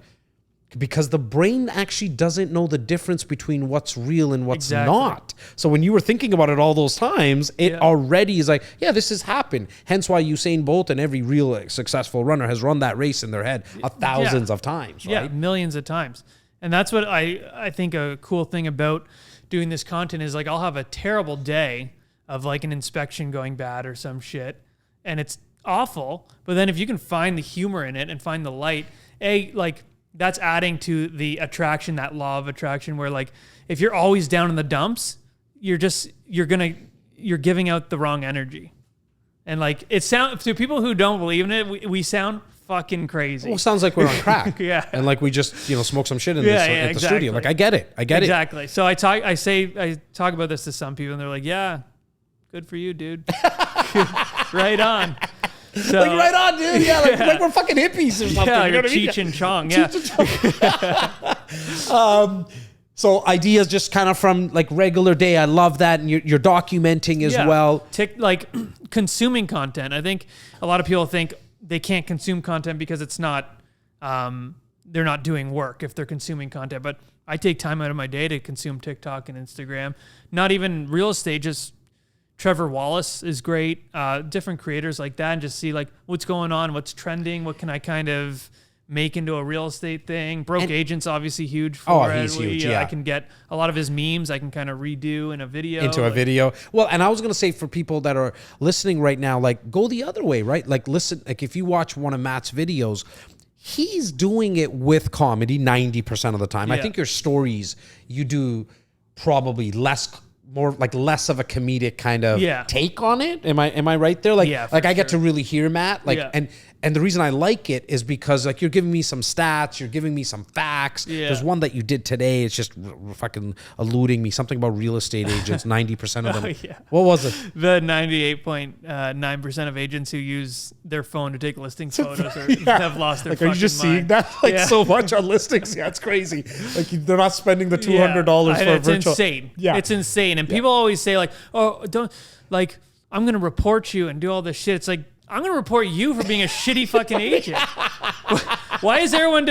because the brain actually doesn't know the difference between what's real and what's not. So when you were thinking about it all those times, it already is like, yeah, this has happened. Hence why Usain Bolt and every real successful runner has run that race in their head thousands of times, right? Yeah, millions of times. And that's what I think a cool thing about doing this content is, like, I'll have a terrible day of like an inspection going bad or some shit, and it's awful. But then if you can find the humor in it and find the light, like, that's adding to the attraction, that law of attraction, where like if you're always down in the dumps, you're giving out the wrong energy. And like it sounds to people who don't believe in it, we sound fucking crazy. Well, it sounds like we're on crack. Yeah. And like we just, smoke some shit in Yeah, the studio. Like I get it. Exactly. So I talk about this to some people and they're like, yeah, good for you, dude. Right on. So, Like right on, dude. Yeah, like we're fucking hippies or something. Yeah, you know like what I mean? Cheech and Chong. Yeah. So ideas just kind of from like regular day. I love that. And you're documenting as well. Like consuming content. I think a lot of people think they can't consume content because it's not, they're not doing work if they're consuming content. But I take time out of my day to consume TikTok and Instagram. Not even real estate, just Trevor Wallace is great. Different creators like that, and just see like what's going on, what's trending, what can I kind of make into a real estate thing. Broke Agent's obviously huge for it. He's huge, yeah. I can get a lot of his memes I can kind of redo in a video. Into a video. Well, and I was going to say for people that are listening right now, like go the other way, right? Like listen, like if you watch one of Matt's videos, he's doing it with comedy 90% of the time. I think your stories, you do probably less of a comedic kind of take on it. Am I right there? Like, I get to really hear Matt. Like, and the reason I like it is because like you're giving me some stats, you're giving me some facts. Yeah. There's one that you did today. It's just fucking eluding me. Something about real estate agents. 90% of them. What was it? The 98.9% of agents who use their phone to take listing photos or have lost their fucking mind. Are you just seeing that so much on listings? Yeah, it's crazy. Like they're not spending the $200 for a virtual. It's insane. Yeah, it's insane. And people always say like, "Oh, don't like I'm going to report you and do all this shit." It's like I'm going to report you for being a shitty fucking agent. Why is everyone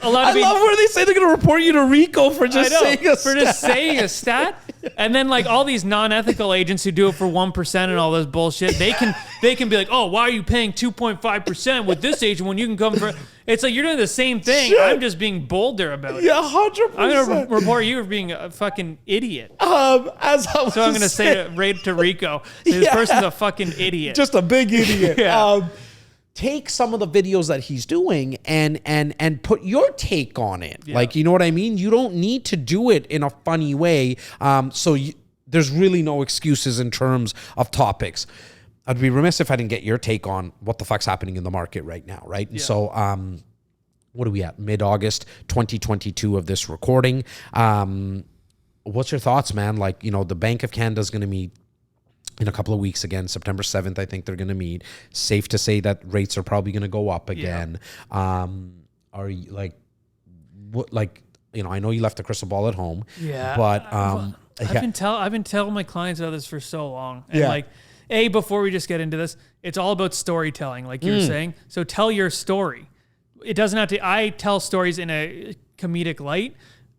allowed to be? I love where they say they're going to report you to RICO for just saying a stat. And then like all these non-ethical agents who do it for 1% and all this bullshit, they can be like, "Oh, why are you paying 2.5% with this agent when you can come for?" It's like you're doing the same thing. Shit. I'm just being bolder about it. Yeah, 100%. I'm going to report you for being a fucking idiot. I'm going to say it right to RICO. This person's a fucking idiot. Just a big idiot. Yeah. Take some of the videos that he's doing and put your take on it. Yeah. Like, you know what I mean? You don't need to do it in a funny way. There's really no excuses in terms of topics. I'd be remiss if I didn't get your take on what the fuck's happening in the market right now, right? Yeah. So, what are we at? Mid-August 2022 of this recording. What's your thoughts, man? Like, the Bank of Canada is going to meet in a couple of weeks again. September 7th, I think they're going to meet. Safe to say that rates are probably going to go up again. Yeah. Are you like, what? Like, I know you left the crystal ball at home. Yeah, but I've been telling my clients about this for so long. And before we just get into this, it's all about storytelling, like you were saying. So tell your story. It doesn't have to. I tell stories in a comedic light,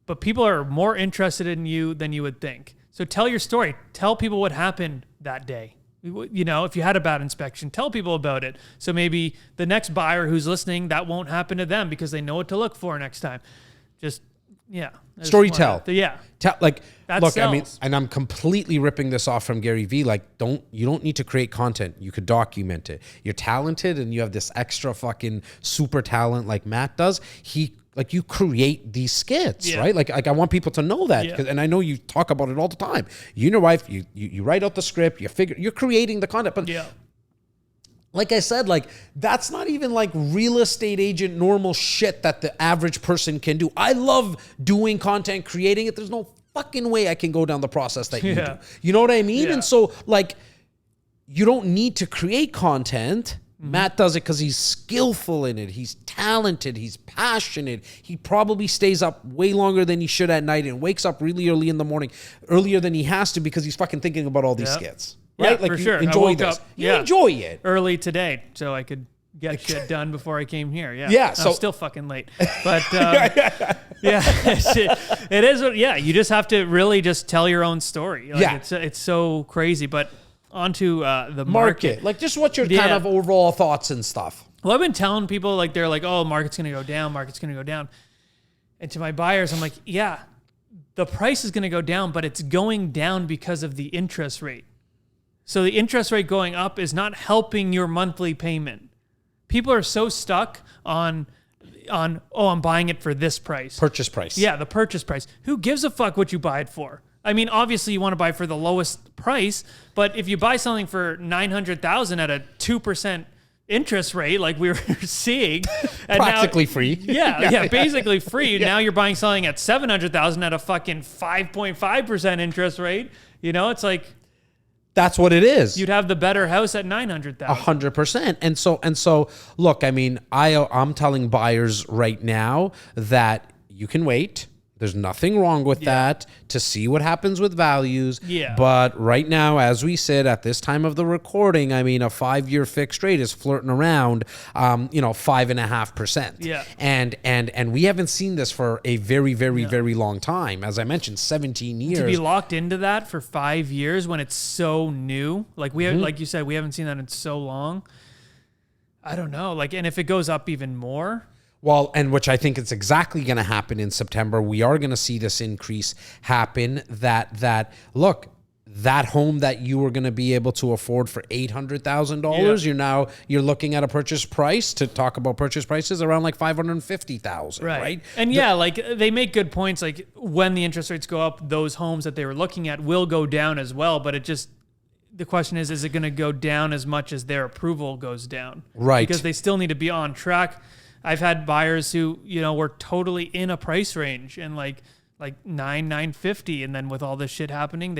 but people are more interested in you than you would think. So tell your story. Tell people what happened that day. If you had a bad inspection, tell people about it. So maybe the next buyer who's listening, that won't happen to them because they know what to look for next time. Story tell. That look, sells. I mean, and I'm completely ripping this off from Gary Vee. Like, you don't need to create content. You could document it. You're talented and you have this extra fucking super talent like Matt does. You create these skits, right? Like I want people to know that. Yeah. And I know you talk about it all the time. You and your wife, you write out the script, you're creating the content. But like I said, like that's not even like real estate agent normal shit that the average person can do. I love doing content, creating it. There's no fucking way I can go down the process that you do. You know what I mean? Yeah. And so like, you don't need to create content. Matt does it because he's skillful in it. He's talented. He's passionate. He probably stays up way longer than he should at night and wakes up really early in the morning, earlier than he has to because he's fucking thinking about all these skits. Right? Yeah, like for sure. Enjoy this. You enjoy it. Early today so I could get shit done before I came here. Yeah. Yeah. So I'm still fucking late. But it is. You just have to really just tell your own story. Like, it's so crazy. But onto the market. Like just what's your kind of overall thoughts and stuff? Well, I've been telling people like they're like, "Oh, market's going to go down, market's going to go down." And to my buyers, I'm like, "Yeah, the price is going to go down, but it's going down because of the interest rate. So the interest rate going up is not helping your monthly payment." People are so stuck on on, oh, I'm buying it for this price. Purchase price. Yeah, the purchase price. Who gives a fuck what you buy it for? I mean, obviously you want to buy for the lowest price, but if you buy something for $900,000 at a 2% interest rate, like we were seeing, and practically now, free. Yeah, basically free. Now you're buying something at $700,000 at a fucking 5.5% interest rate. You know, it's like that's what it is. you'd have the better house at $900,000. 100%. And so, look, I mean, I'm telling buyers right now that you can wait. There's nothing wrong with that to see what happens with values. Yeah. But right now, as we sit at this time of the recording, I mean, a 5-year fixed rate is flirting around, 5.5%. Yeah. And we haven't seen this for a very, very, very long time. As I mentioned, 17 years. To be locked into that for 5 years when it's so new, like we have, like you said, we haven't seen that in so long. I don't know. Like, and if it goes up even more. Well, and which I think it's exactly going to happen in September. We are going to see this increase happen. That look, that home that you were going to be able to afford for $800,000, you're looking at a purchase price, to talk about purchase prices, around like $550,000, right? And like they make good points. Like when the interest rates go up, those homes that they were looking at will go down as well. But the question is it going to go down as much as their approval goes down? Right. Because they still need to be on track. I've had buyers who, were totally in a price range and like $950, and then with all this shit happening,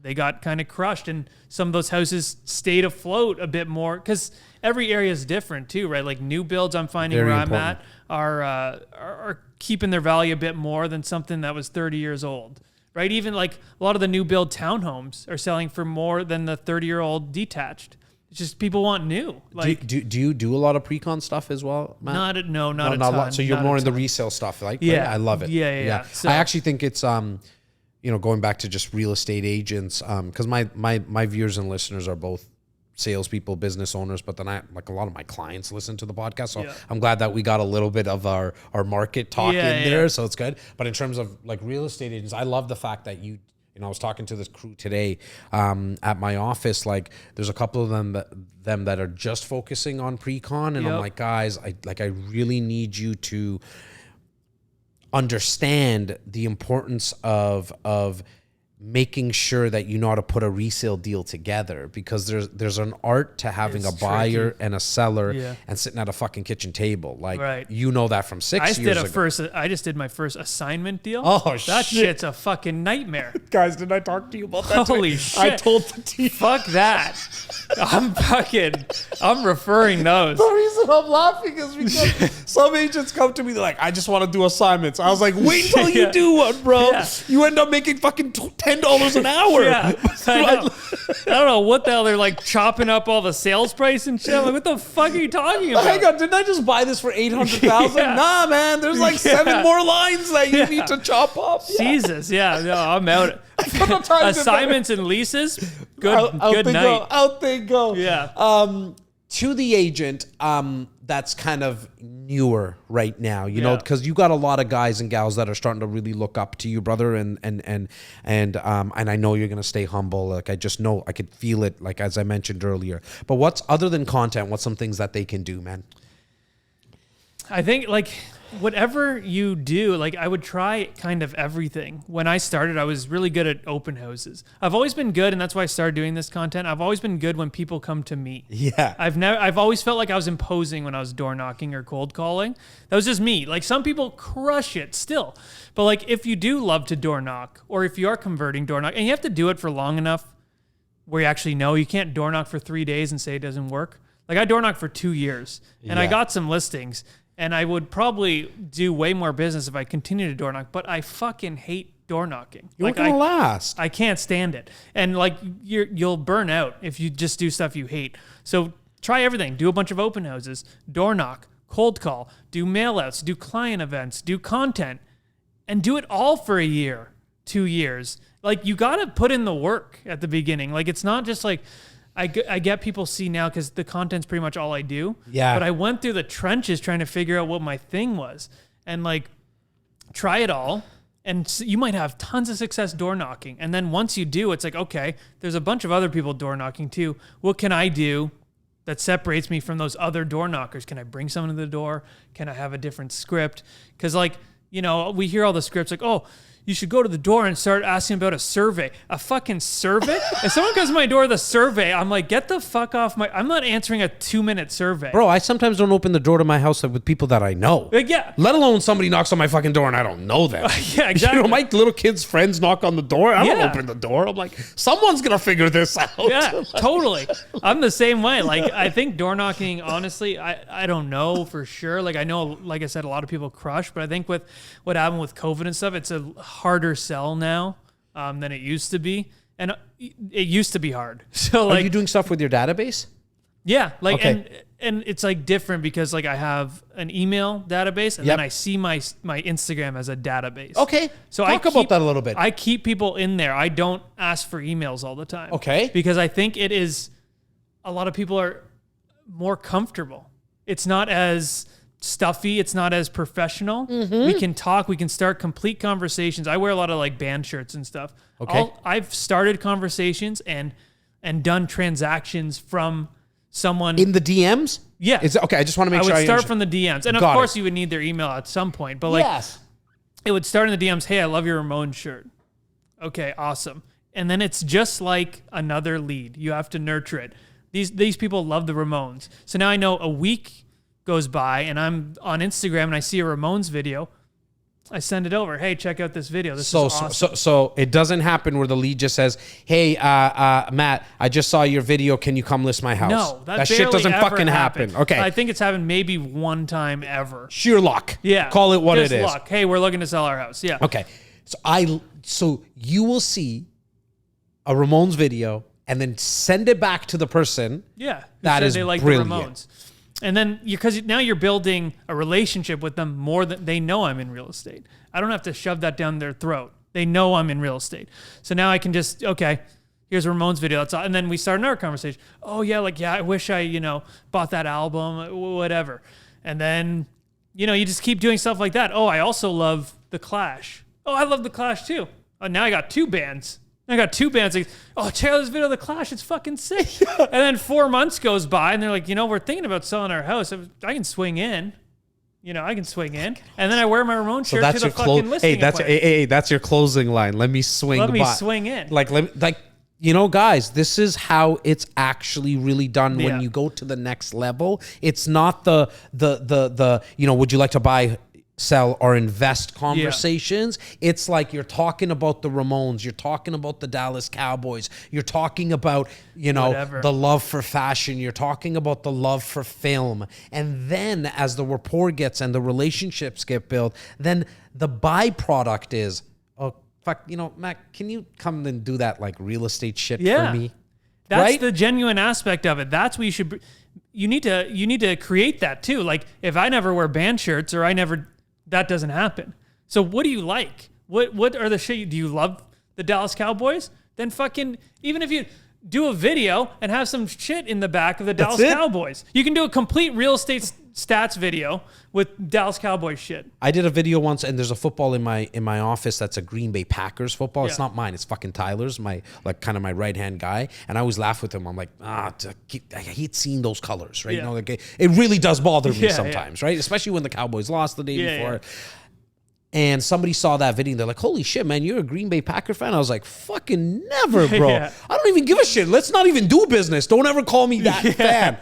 they got kind of crushed, and some of those houses stayed afloat a bit more because every area is different too, right? Like new builds, I'm finding Very where important. I'm at are keeping their value a bit more than something that was 30 years old, right? Even like a lot of the new build townhomes are selling for more than the 30-year-old detached. It's just people want new. Like, do you do a lot of pre-con stuff as well, Matt? not a ton. lot. So you're Not more a in the ton. resale stuff, like Yeah. right? I love it. Yeah. So- I actually think it's going back to just real estate agents, because my viewers and listeners are both salespeople, business owners, but then a lot of my clients listen to the podcast, so I'm glad that we got a little bit of our market talk in there, so it's good. But in terms of like real estate agents, I love the fact that I was talking to this crew today at my office. Like, there's a couple of them that are just focusing on pre-con, and I'm like, guys, I really need you to understand the importance of making sure that you know how to put a resale deal together, because there's an art to having It's a buyer tricky. and a seller Yeah. and sitting at a fucking kitchen table. Like, Right. you know that from 6 I years ago. I just did my first assignment deal. Oh, that shit. shit's a fucking nightmare. Guys, did I talk to you about that? Holy today? shit. I told the team. Fuck that. I'm referring those. The reason I'm laughing is because some agents come to me, they're like, I just want to do assignments. I was like, wait till you Yeah. do one, bro. Yeah. You end up making fucking $10 an hour. Yeah, I know. I don't know what the hell they're like chopping up all the sales price and shit. I'm like, what the fuck are you talking about? Hang on, didn't I just buy this for $800,000? Yeah. Nah, man, there's like 7 more lines that you need to chop up. Jesus, yeah, no, I'm out. No time to- Assignments and leases, good Out they night. go. Out they go. Yeah. To the agent, that's kind of newer right now, you know, Yeah. because you got a lot of guys and gals that are starting to really look up to you, brother, and I know you're gonna stay humble. Like, I just know, I could feel it, like as I mentioned earlier. But what's, other than content, what's some things that they can do, man? I think like whatever you do, like I would try kind of everything. When I started, I was really good at open houses. I've always been good, and that's why I started doing this content. I've always been good when people come to me. Yeah. I've always felt like I was imposing when I was door knocking or cold calling. That was just me. Like, some people crush it still. But like, if you do love to door knock, or if you are converting door knock, and you have to do it for long enough where you actually know, you can't door knock for 3 days and say it doesn't work. Like, I door knocked for 2 years, and I Yeah. got some listings, and I would probably do way more business if I continued to door knock, but I fucking hate door knocking. You're Like, not gonna last. I can't stand it. And like, you'll burn out if you just do stuff you hate. So try everything. Do a bunch of open houses, door knock, cold call, do mail outs, do client events, do content, and do it all for a year, 2 years. Like, you got to put in the work at the beginning. Like, it's not just like, I get people see now because the content's pretty much all I do. Yeah. But I went through the trenches trying to figure out what my thing was. And like, try it all. And you might have tons of success door knocking. And then once you do, it's like, okay, there's a bunch of other people door knocking too. What can I do that separates me from those other door knockers. Can I bring someone to the door? Can I have a different script? Because like, we hear all the scripts like, oh, you should go to the door and start asking about a survey. A fucking survey? If someone comes to my door with a survey, I'm like, get the fuck off I'm not answering a 2-minute survey. Bro, I sometimes don't open the door to my house with people that I know. Like, yeah. Let alone somebody knocks on my fucking door and I don't know them. Yeah, exactly. My little kids' friends knock on the door. I don't open the door. I'm like, someone's going to figure this out. Yeah, totally. I'm the same way. Like, I think door knocking, honestly, I don't know for sure. Like, I know, like I said, a lot of people crush, but I think with what happened with COVID and stuff, it's a harder sell now than it used to be. And it used to be hard. So, like, are you doing stuff with your database? Yeah, like, Okay. and it's like different because like I have an email database and Yep. then I see my Instagram as a database. Okay. So Talk about that a little bit. I keep people in there. I don't ask for emails all the time. Okay. Because I think it is, a lot of people are more comfortable. It's not as stuffy. It's not as professional. Mm-hmm. We can talk. We can start complete conversations. I wear a lot of like band shirts and stuff. Okay. I've started conversations and done transactions from someone in the DMs? Yeah. Okay, I just want to make I sure would I start understand. from the DMs. And of Got course it. you would need their email at some point. But like Yes. it would start in the DMs, hey, I love your Ramones shirt. Okay, awesome. And then it's just like another lead. You have to nurture it. These people love the Ramones. So now I know a week goes by and I'm on Instagram and I see a Ramones video. I send it over. Hey, check out this video. This is awesome. So it doesn't happen where the lead just says, "Hey, Matt, I just saw your video. Can you come list my house?" No, that shit barely doesn't ever fucking happen. happened. Okay, I think it's happened maybe one time ever. sheer luck. Yeah. Call it what just it is. luck. Hey, we're looking to sell our house. Yeah. Okay, so you will see a Ramones video and then send it back to the person. Yeah. Who That said is they like brilliant. the Ramones. And then because now you're building a relationship with them more than they know I'm in real estate. I don't have to shove that down their throat. They know I'm in real estate. So now I can just, okay, here's a Ramones video. That's all. And then we start another conversation. Oh yeah, like, yeah, I wish I, bought that album, whatever. And then, you just keep doing stuff like that. Oh, I also love The Clash. Oh, I love The Clash too. Oh, now I got two bands. Like, oh, check out this video of The Clash. It's fucking sick. And then 4 months goes by and they're like, we're thinking about selling our house. I can swing in. I can swing in. And then I wear my Ramon shirt to the fucking listing appointment. Hey, that's your closing line. Let me swing Let me by. swing in. Guys, this is how it's actually really done when Yeah. you go to the next level. It's not the would you like to buy, sell, or invest conversations. It's like you're talking about the Ramones, you're talking about the Dallas Cowboys, you're talking about, Whatever. the love for fashion, you're talking about the love for film. And then as the rapport gets and the relationships get built, then the byproduct is, oh, fuck, Matt, can you come and do that like real estate shit for me? That's right? the genuine aspect of it. That's what you need to create that too. Like if I never wear band shirts or that doesn't happen. So what do you like? What are the shit? Do you love the Dallas Cowboys? Then fucking, even if you do a video and have some shit in the back of the Dallas Cowboys, you can do a complete real estate stats video with Dallas Cowboys shit. I did a video once, and there's a football in my office that's a Green Bay Packers football. It's Yeah. not mine. It's fucking Tyler's, my right hand guy. And I always laugh with him. I'm like, I hate seeing those colors, right? Yeah. It really does bother me Yeah, sometimes, right? Especially when the Cowboys lost the day before. Yeah. And somebody saw that video and they're like, holy shit, man, you're a Green Bay Packer fan? I was like, fucking never, bro. Yeah. I don't even give a shit. Let's not even do business. Don't ever call me that fan.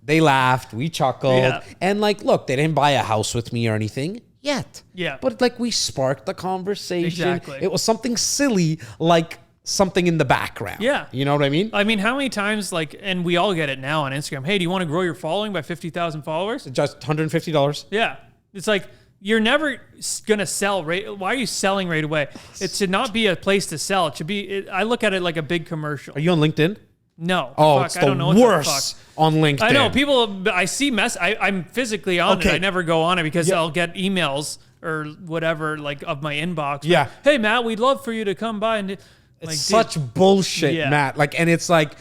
They laughed. We chuckled. Yeah. And look, they didn't buy a house with me or anything yet. Yeah. But we sparked the conversation. Exactly. It was something silly, like something in the background. Yeah. You know what I mean? I mean, how many times, and we all get it now on Instagram. Hey, do you want to grow your following by 50,000 followers? Just $150. Yeah. It's like, you're never going to sell. Why are you selling right away? It should not be a place to sell. It should be, I look at it like a big commercial. Are you on LinkedIn? No. Oh, Fuck, it's I don't know the what worst the fuck. on LinkedIn. I know people, I see I'm physically on it. Okay. I never go on it because Yeah. I'll get emails or whatever, of my inbox. Yeah. Hey, Matt, we'd love for you to come by. And It's such bullshit, Yeah. Matt. And it's like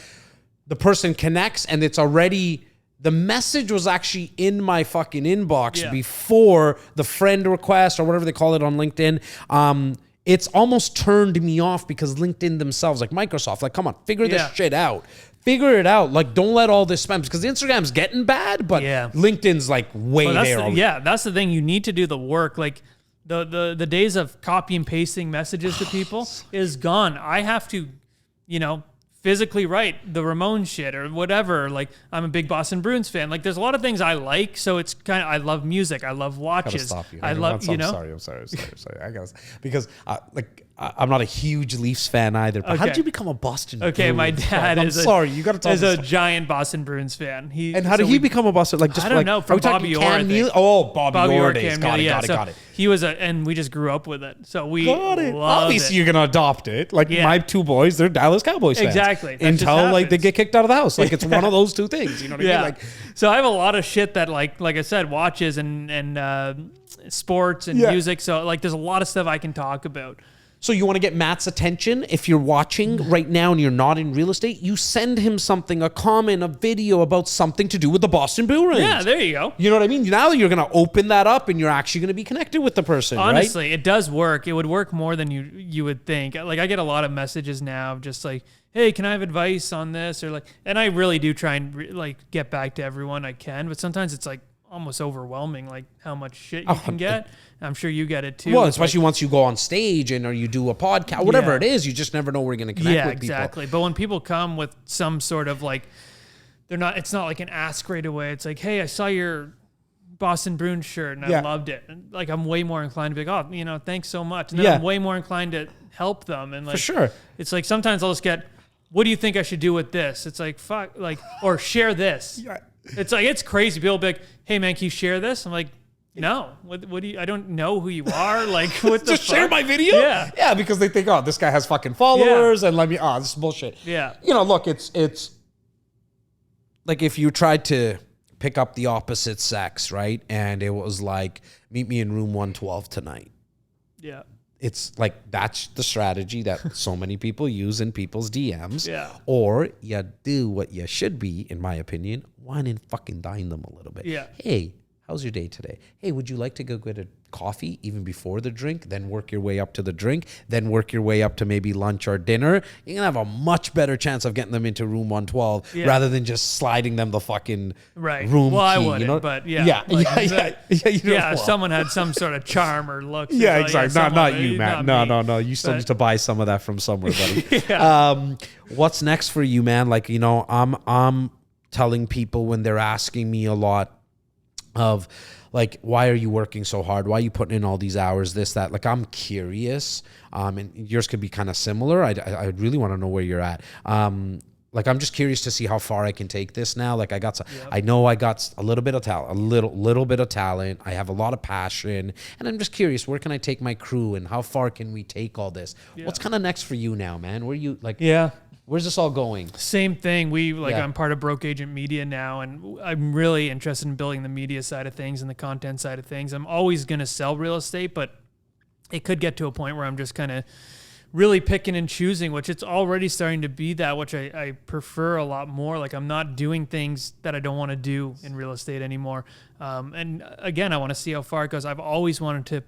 the person connects and it's already, the message was actually in my fucking inbox Yeah. before the friend request or whatever they call it on LinkedIn. It's almost turned me off because LinkedIn themselves, like Microsoft, come on, figure this Yeah. shit out. figure it out. Like, don't let all this spam, because Instagram's getting bad, but Yeah. LinkedIn's like way Well, there. that's the thing. You need to do the work. Like the days of copy and pasting messages to people is gone. I have to, physically write the Ramones shit or whatever. Like, I'm a big Boston Bruins fan. Like, there's a lot of things I like. So it's kind of, I love music. I love watches. Stop you. I love, I'm sorry. I gotta, because I'm not a huge Leafs fan either. But how did you become a Boston? Okay, Bruins my fan? dad You gotta tell is me. a giant Boston Bruins fan. And how did he become a Boston? Like, just I don't know, from are we talking Bobby Orr, Cam I think. Neely? Oh, Bobby Orr Cam days. Neely, Got it. He was and we just grew up with it. So we Got it. loved Obviously, it. you're gonna adopt it. Like, my two boys, they're Dallas Cowboys fans. Exactly. That just Until like they happens. get kicked out of the house. Like, it's one of those two things. You know what I mean? Like, So I have a lot of shit that like I said, watches and sports and music. So like there's a lot of stuff I can talk about. so you want to get Matt's attention? If you're watching right now and you're not in real estate, you send him something, a comment, a video about something to do with the Boston Bruins. Yeah, there you go. You know what I mean? Now you're going to open that up and you're actually going to be connected with the person, Honestly, it does work. It would work more than you would think. Like, I get a lot of messages now of just like, hey, can I have advice on this? Or like, and I really do try and like get back to everyone I can, but sometimes it's like almost overwhelming, like how much shit you can get. I'm sure you get it too. Well, It's especially like, once you go on stage and or you do a podcast, whatever Yeah. it is, you just never know where you're going to connect with exactly. But when people come with some sort of like, it's not like an ask right away. It's like, hey, I saw your Boston Bruins shirt and I loved it. And like, I'm way more inclined to be like, oh, thanks so much. And then I'm way more inclined to help them. And like, For sure. It's like, sometimes I'll just get, what do you think I should do with this? It's like, fuck, like, or share this. It's like, it's crazy. People will be like, hey man, can you share this? I'm like, no, what do you, I don't know who you are. Like, what the Just share fuck? my video? Yeah. Yeah, because they think, oh, this guy has fucking followers and this is bullshit. Yeah. Look, it's like if you tried to pick up the opposite sex, right? And it was like, meet me in room 112 tonight. Yeah. It's like, that's the strategy that so many people use in people's DMs. Yeah. Or you do what you should be, in my opinion, wine and fucking dine them a little bit. Yeah. Hey, how's your day today? Hey, would you like to go get a coffee even before the drink, then work your way up to the drink, then work your way up to maybe lunch or dinner? You're going to have a much better chance of getting them into room 112 rather than just sliding them the fucking room Well, I key, wouldn't, but yeah. Yeah, Like, yeah. If someone had some sort of charm or look. Yeah, like, exactly. Not you, man. not me. No. You still But- need to buy some of that from somewhere, buddy. Yeah. What's next for you, man? Like, I'm telling people when they're asking me a lot of like, why are you working so hard? Why are you putting in all these hours? This, that. Like, I'm curious. And yours could be kind of similar. I really want to know where you're at. Like, I'm just curious to see how far I can take this now. Like, I know I got a little bit of talent, a little bit of talent. I have a lot of passion, and I'm just curious, where can I take my crew, and how far can we take all this? Yeah. What's kind of next for you now, man? Where you like? Yeah. Where's this all going? Same thing. Yeah. I'm part of Broke Agent Media now, and I'm really interested in building the media side of things and the content side of things. I'm always going to sell real estate, but it could get to a point where I'm just kind of really picking and choosing, which it's already starting to be that, which I prefer a lot more. Like, I'm not doing things that I don't want to do in real estate anymore. And again, I want to see how far it goes. I've always wanted to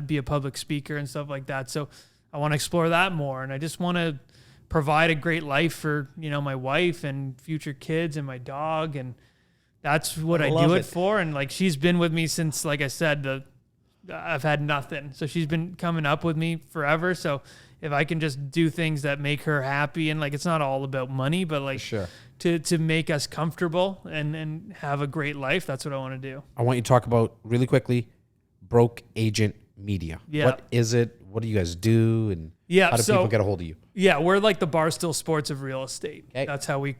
be a public speaker and stuff like that. So I want to explore that more. And I just want to provide a great life for, my wife and future kids and my dog. And that's what I do it for. And like, she's been with me since, like I said, I've had nothing. So she's been coming up with me forever. So if I can just do things that make her happy, and like, it's not all about money, but like to make us comfortable and have a great life, that's what I want to do. I want you to talk about really quickly, Broke Agent Media. Yeah. What is it? What do you guys do? And Yeah, how do people get a hold of you? Yeah, we're like the Barstool Sports of real estate. Okay. That's how we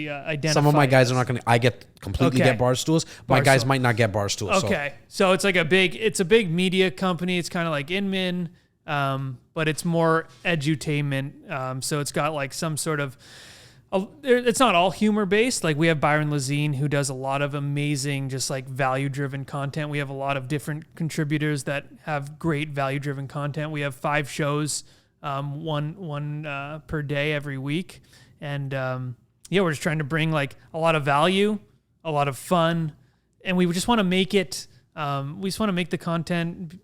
identify. Some of my guys as. are not going to. I get completely Okay. get bar stools. My guys Barstool. might not get bar stools. Okay, so it's like a big media company. It's kind of like Inman, but it's more edutainment. So it's got like some sort of. It's not all humor based. Like, we have Byron Lazine, who does a lot of amazing, just like value driven content. We have a lot of different contributors that have great value driven content. We have 5 shows, one per day every week, and we're just trying to bring like a lot of value, a lot of fun, and we just want to make it. We just want to make the content,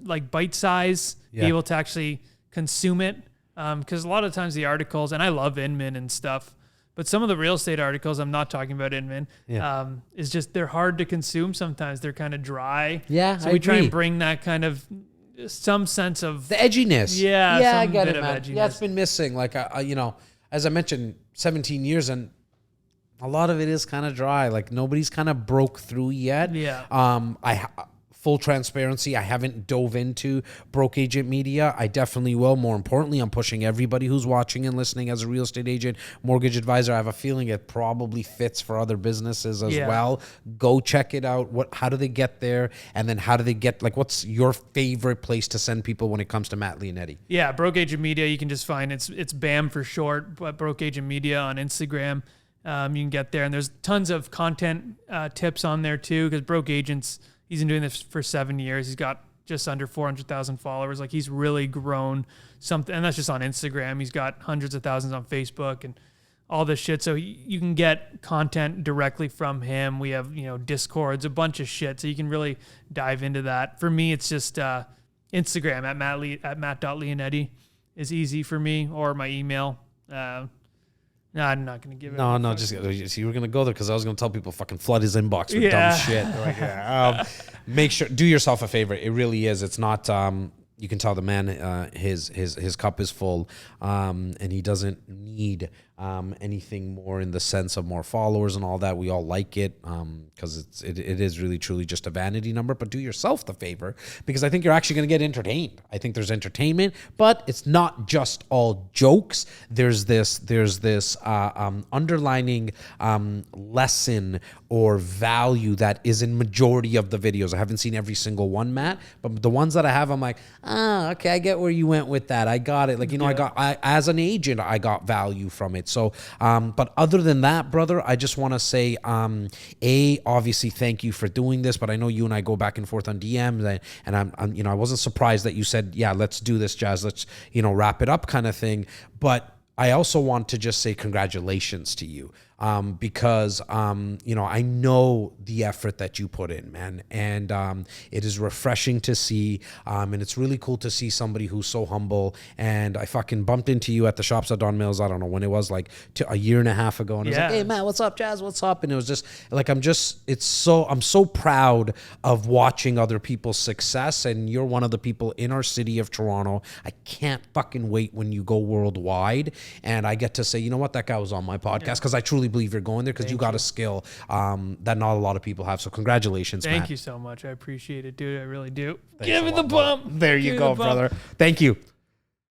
like bite size, be able to actually consume it. Because a lot of times the articles, and I love Inman and stuff, but some of the real estate articles, I'm not talking about Inman, is just, they're hard to consume sometimes. They're kind of dry. Yeah, so I we try agree. and bring that kind of some sense of The edginess. Yeah, Yeah, I some get bit it, of man. edginess. Yeah, it's been missing. Like, you know, as I mentioned, 17 years, and a lot of it is kind of dry. Like, nobody's kind of broke through yet. Yeah. Full transparency, I haven't dove into broke agent media. I definitely will. More importantly, I'm pushing everybody who's watching and listening as a real estate agent, mortgage advisor. I have a feeling it probably fits for other businesses as well. Go check it out. How do they get there? And then how do they get, like, what's your favorite place to send people when it comes to Matt Lionetti? Yeah, Broke Agent Media, you can just find it's BAM for short, but Broke Agent Media on Instagram. You can get there, and there's tons of content tips on there too, because Broke Agents, he's been doing this for 7 years. He's got just under 400,000 followers. Like, he's really grown something, and that's just on Instagram. He's got hundreds of thousands on Facebook and all this shit. So you can get content directly from him. We have, Discords, a bunch of shit. So you can really dive into that. For me, it's just Instagram at matt.leonetti is easy for me, or my email. No, I'm not going to give it. No, just you were going to go there because I was going to tell people fucking flood his inbox with dumb shit. Like, make sure, do yourself a favor. It really is. It's not. You can tell the man his cup is full, and he doesn't need anything more in the sense of more followers and all that. We all like it because it is really truly just a vanity number. But do yourself the favor, because I think you're actually going to get entertained. I think there's entertainment, but it's not just all jokes. There's this underlining lesson or value that is in majority of the videos. I haven't seen every single one, Matt, but the ones that I have, I'm like, okay, I get where you went with that. I got it. Like, I as an agent, I got value from it. So, but other than that, brother, I just want to say, obviously, thank you for doing this. But I know you and I go back and forth on DMs, and I'm I wasn't surprised that you said, yeah, let's do this, Jazz. Let's, wrap it up, kind of thing. But I also want to just say congratulations to you. Because I know the effort that you put in, man, and it is refreshing to see, and it's really cool to see somebody who's so humble. And I fucking bumped into you at the shops at Don Mills. I don't know when it was, like a year and a half ago, and I was like, "Hey, Matt, what's up, Jazz? What's up?" And it was just like, I'm so proud of watching other people's success, and you're one of the people in our city of Toronto. I can't fucking wait when you go worldwide, and I get to say, you know what, that guy was on my podcast, because I truly believe you're going there, because you got a skill that not a lot of people have. So congratulations, Matt. Thank you so much. I appreciate it, dude. I really do. Thanks Give a it the lot, brother. bump. There you go, brother. Thank you.